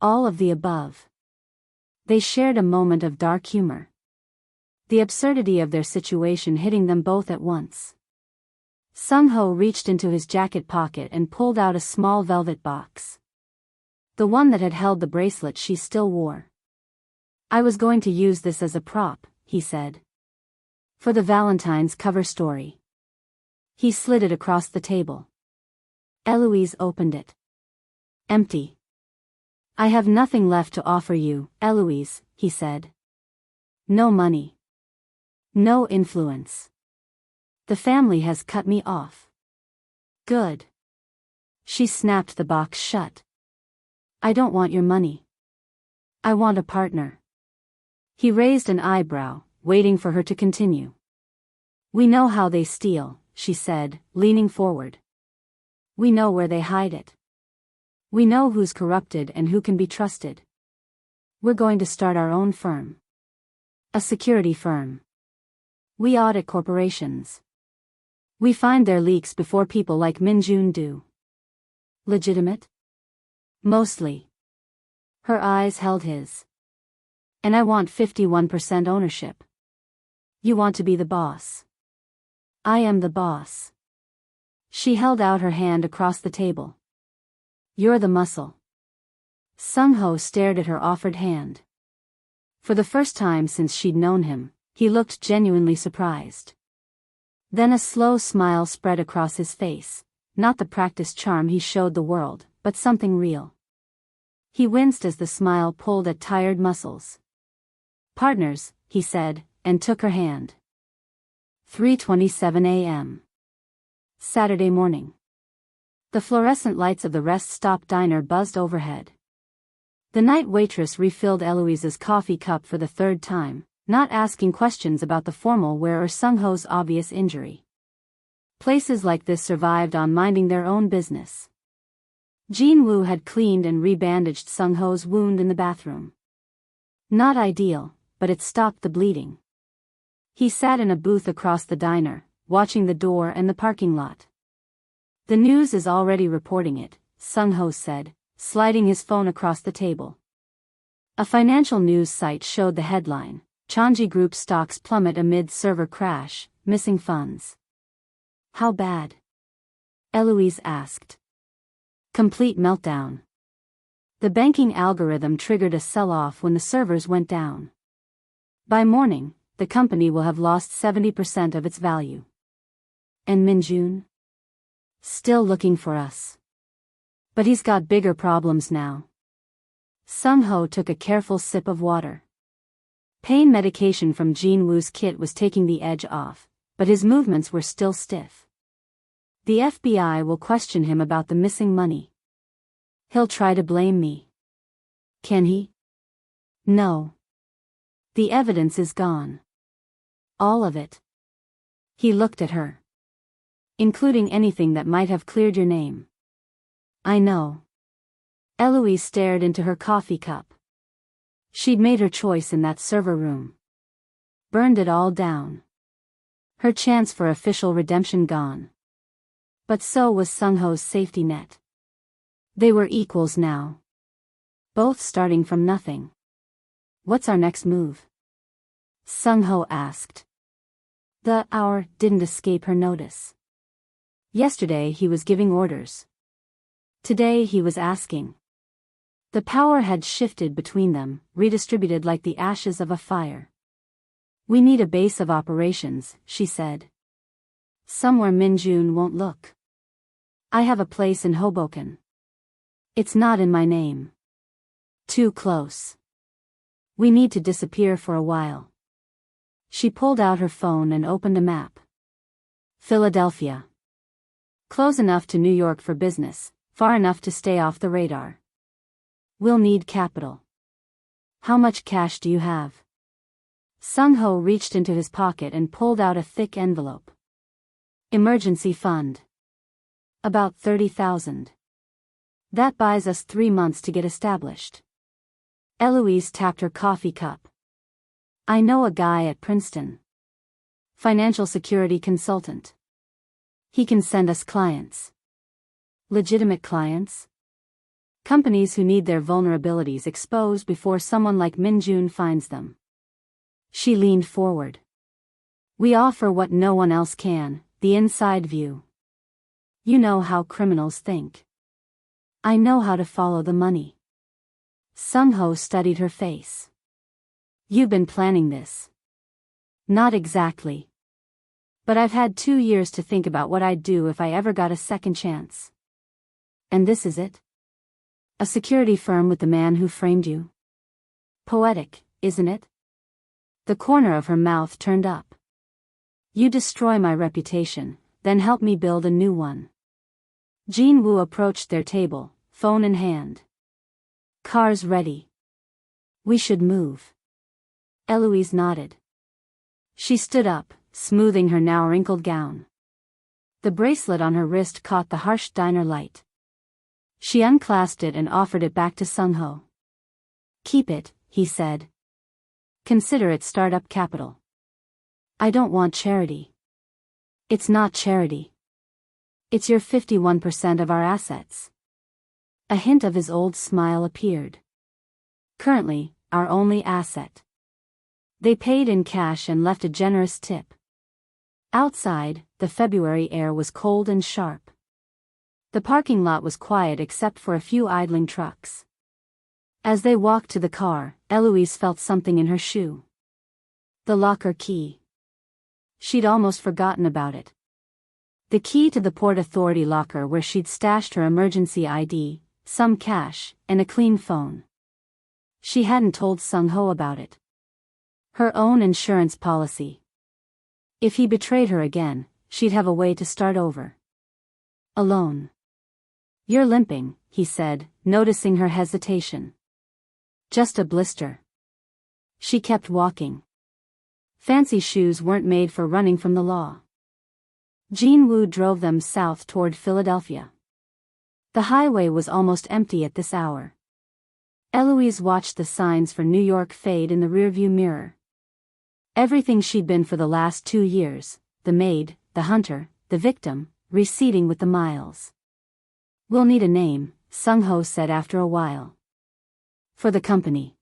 All of the above. They shared a moment of dark humor. The absurdity of their situation hitting them both at once. Sung Ho reached into his jacket pocket and pulled out a small velvet box. The one that had held the bracelet she still wore. I was going to use this as a prop, he said. For the Valentine's cover story. He slid it across the table. Elouise opened it. Empty. I have nothing left to offer you, Elouise, he said. No money. No influence. The family has cut me off. Good. She snapped the box shut. I don't want your money. I want a partner. He raised an eyebrow, waiting for her to continue. We know how they steal, she said, leaning forward. We know where they hide it. We know who's corrupted and who can be trusted. We're going to start our own firm. A security firm. We audit corporations. We find their leaks before people like Min Jun do. Legitimate? Mostly. Her eyes held his. And I want 51% ownership. You want to be the boss. I am the boss. She held out her hand across the table. You're the muscle. Sung Ho stared at her offered hand. For the first time since she'd known him, he looked genuinely surprised. Then a slow smile spread across his face, not the practiced charm he showed the world, but something real. He winced as the smile pulled at tired muscles. Partners, he said, and took her hand. 3:27 a.m. Saturday morning. The fluorescent lights of the rest stop diner buzzed overhead. The night waitress refilled Elouise's coffee cup for the third time, not asking questions about the formal wear or Sung Ho's obvious injury. Places like this survived on minding their own business. Jean Wu had cleaned and rebandaged Sung Ho's wound in the bathroom. Not ideal, but it stopped the bleeding. He sat in a booth across the diner, watching the door and the parking lot. The news is already reporting it, Sung Ho said, sliding his phone across the table. A financial news site showed the headline, Changi Group stocks plummet amid server crash, missing funds. How bad? Elouise asked. Complete meltdown. The banking algorithm triggered a sell-off when the servers went down. By morning, the company will have lost 70% of its value. And Min Jun? Still looking for us. But he's got bigger problems now. Sung Ho took a careful sip of water. Pain medication from Jean Wu's kit was taking the edge off, but his movements were still stiff. The FBI will question him about the missing money. He'll try to blame me. Can he? No. The evidence is gone. All of it. He looked at her. Including anything that might have cleared your name. I know. Elouise stared into her coffee cup. She'd made her choice in that server room. Burned it all down. Her chance for official redemption gone. But so was Sung-ho's safety net. They were equals now. Both starting from nothing. What's our next move? Sung-ho asked. The hour didn't escape her notice. Yesterday he was giving orders. Today he was asking. The power had shifted between them, redistributed like the ashes of a fire. We need a base of operations, she said. Somewhere Min-jun won't look. I have a place in Hoboken. It's not in my name. Too close. We need to disappear for a while. She pulled out her phone and opened a map. Philadelphia. Close enough to New York for business, far enough to stay off the radar. We'll need capital. How much cash do you have? Sung-ho reached into his pocket and pulled out a thick envelope. Emergency fund. About 30,000. That buys us 3 months to get established. Elouise tapped her coffee cup. I know a guy at Princeton. Financial security consultant. He can send us clients. Legitimate clients? Companies who need their vulnerabilities exposed before someone like Min-jun finds them. She leaned forward. We offer what no one else can, the inside view. You know how criminals think. I know how to follow the money. Sung-ho studied her face. You've been planning this. Not exactly. But I've had 2 years to think about what I'd do if I ever got a second chance. And this is it? A security firm with the man who framed you? Poetic, isn't it? The corner of her mouth turned up. You destroy my reputation, then help me build a new one. Jin-woo approached their table, phone in hand. Car's ready. We should move. Elouise nodded. She stood up, smoothing her now wrinkled gown. The bracelet on her wrist caught the harsh diner light. She unclasped it and offered it back to Sung-ho. Keep it, he said. Consider it startup capital. I don't want charity. It's not charity. It's your 51% of our assets. A hint of his old smile appeared. Currently, our only asset. They paid in cash and left a generous tip. Outside, the February air was cold and sharp. The parking lot was quiet except for a few idling trucks. As they walked to the car, Elouise felt something in her shoe. The locker key. She'd almost forgotten about it. The key to the Port Authority locker where she'd stashed her emergency ID, some cash, and a clean phone. She hadn't told Sung-ho about it. Her own insurance policy. If he betrayed her again, she'd have a way to start over. Alone. You're limping, he said, noticing her hesitation. Just a blister. She kept walking. Fancy shoes weren't made for running from the law. Jin-woo drove them south toward Philadelphia. The highway was almost empty at this hour. Elouise watched the signs for New York fade in the rearview mirror. Everything she'd been for the last 2 years, the maid, the hunter, the victim, receding with the miles. We'll need a name, Sung-ho said after a while. For the company.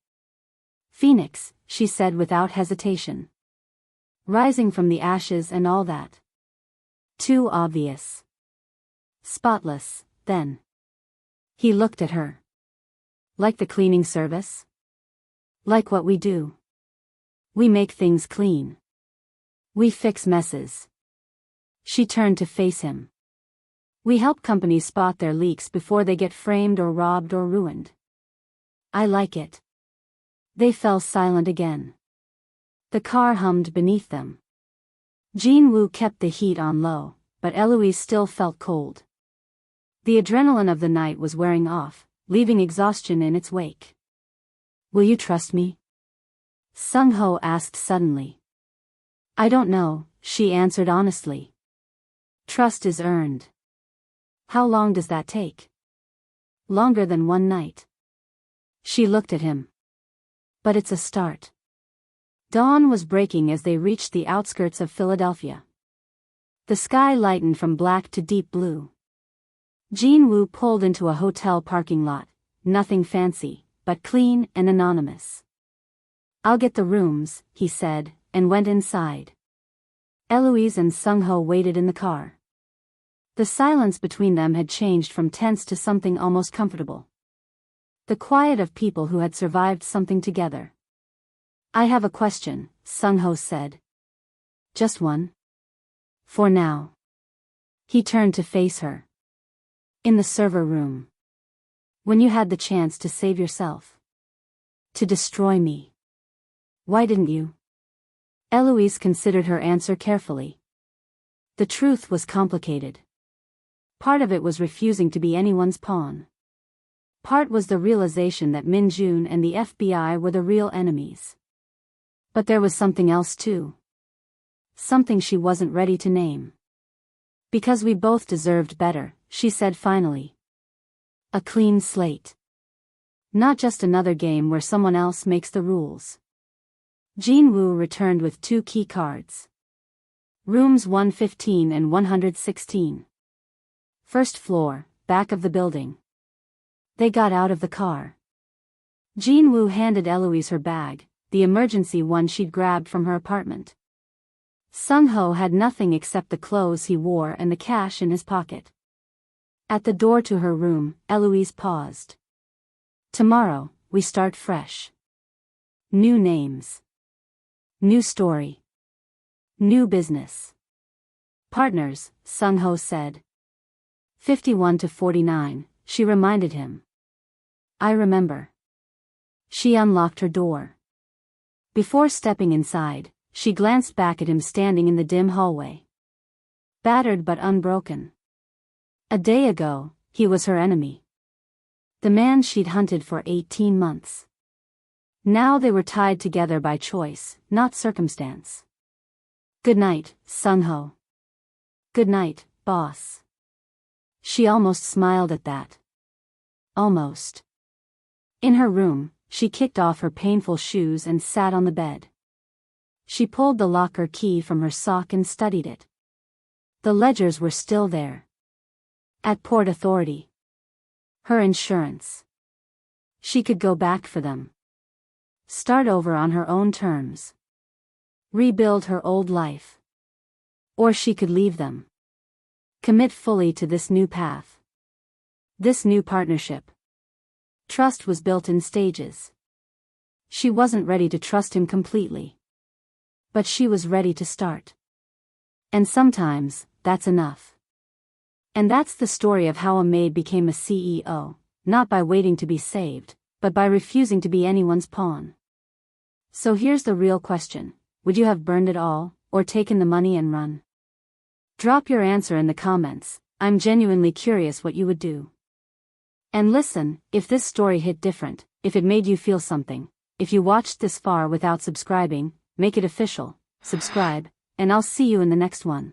Phoenix, she said without hesitation. Rising from the ashes and all that. Too obvious. Spotless, then. He looked at her. Like the cleaning service? Like what we do. We make things clean. We fix messes. She turned to face him. We help companies spot their leaks before they get framed or robbed or ruined. I like it. They fell silent again. The car hummed beneath them. Jin-woo kept the heat on low, but Elouise still felt cold. The adrenaline of the night was wearing off, leaving exhaustion in its wake. Will you trust me? Sung-ho asked suddenly. I don't know, she answered honestly. Trust is earned. How long does that take? Longer than one night. She looked at him. But it's a start. Dawn was breaking as they reached the outskirts of Philadelphia. The sky lightened from black to deep blue. Jin-woo pulled into a hotel parking lot, nothing fancy, but clean and anonymous. "I'll get the rooms," he said, and went inside. Elouise and Sung-ho waited in the car. The silence between them had changed from tense to something almost comfortable. The quiet of people who had survived something together. "I have a question," Sung-ho said. "Just one?" "For now." He turned to face her. "In the server room. When you had the chance to save yourself. To destroy me. Why didn't you?" Elouise considered her answer carefully. The truth was complicated. Part of it was refusing to be anyone's pawn. Part was the realization that Min Jun and the FBI were the real enemies. But there was something else too. Something she wasn't ready to name. "Because we both deserved better," she said finally. "A clean slate. Not just another game where someone else makes the rules." Jin-woo returned with 2 key cards. Rooms 115 and 116. First floor, back of the building. They got out of the car. Jin-woo handed Elouise her bag, the emergency one she'd grabbed from her apartment. Sung-ho had nothing except the clothes he wore and the cash in his pocket. At the door to her room, Elouise paused. "Tomorrow, we start fresh. New names. New story. New business. Partners," Sung-ho said. 51 to 49, she reminded him. "I remember." She unlocked her door. Before stepping inside, she glanced back at him standing in the dim hallway. Battered but unbroken. A day ago, he was her enemy. The man she'd hunted for 18 months. Now they were tied together by choice, not circumstance. "Good night, Sung-ho." "Good night, boss." She almost smiled at that. Almost. In her room, she kicked off her painful shoes and sat on the bed. She pulled the locker key from her sock and studied it. The ledgers were still there. At Port Authority. Her insurance. She could go back for them. Start over on her own terms. Rebuild her old life. Or she could leave them. Commit fully to this new path. This new partnership. Trust was built in stages. She wasn't ready to trust him completely. But she was ready to start. And sometimes, that's enough. And that's the story of how a maid became a CEO, not by waiting to be saved, but by refusing to be anyone's pawn. So here's the real question: would you have burned it all, or taken the money and run? Drop your answer in the comments. I'm genuinely curious what you would do. And listen, if this story hit different, if it made you feel something, if you watched this far without subscribing, make it official, subscribe, and I'll see you in the next one.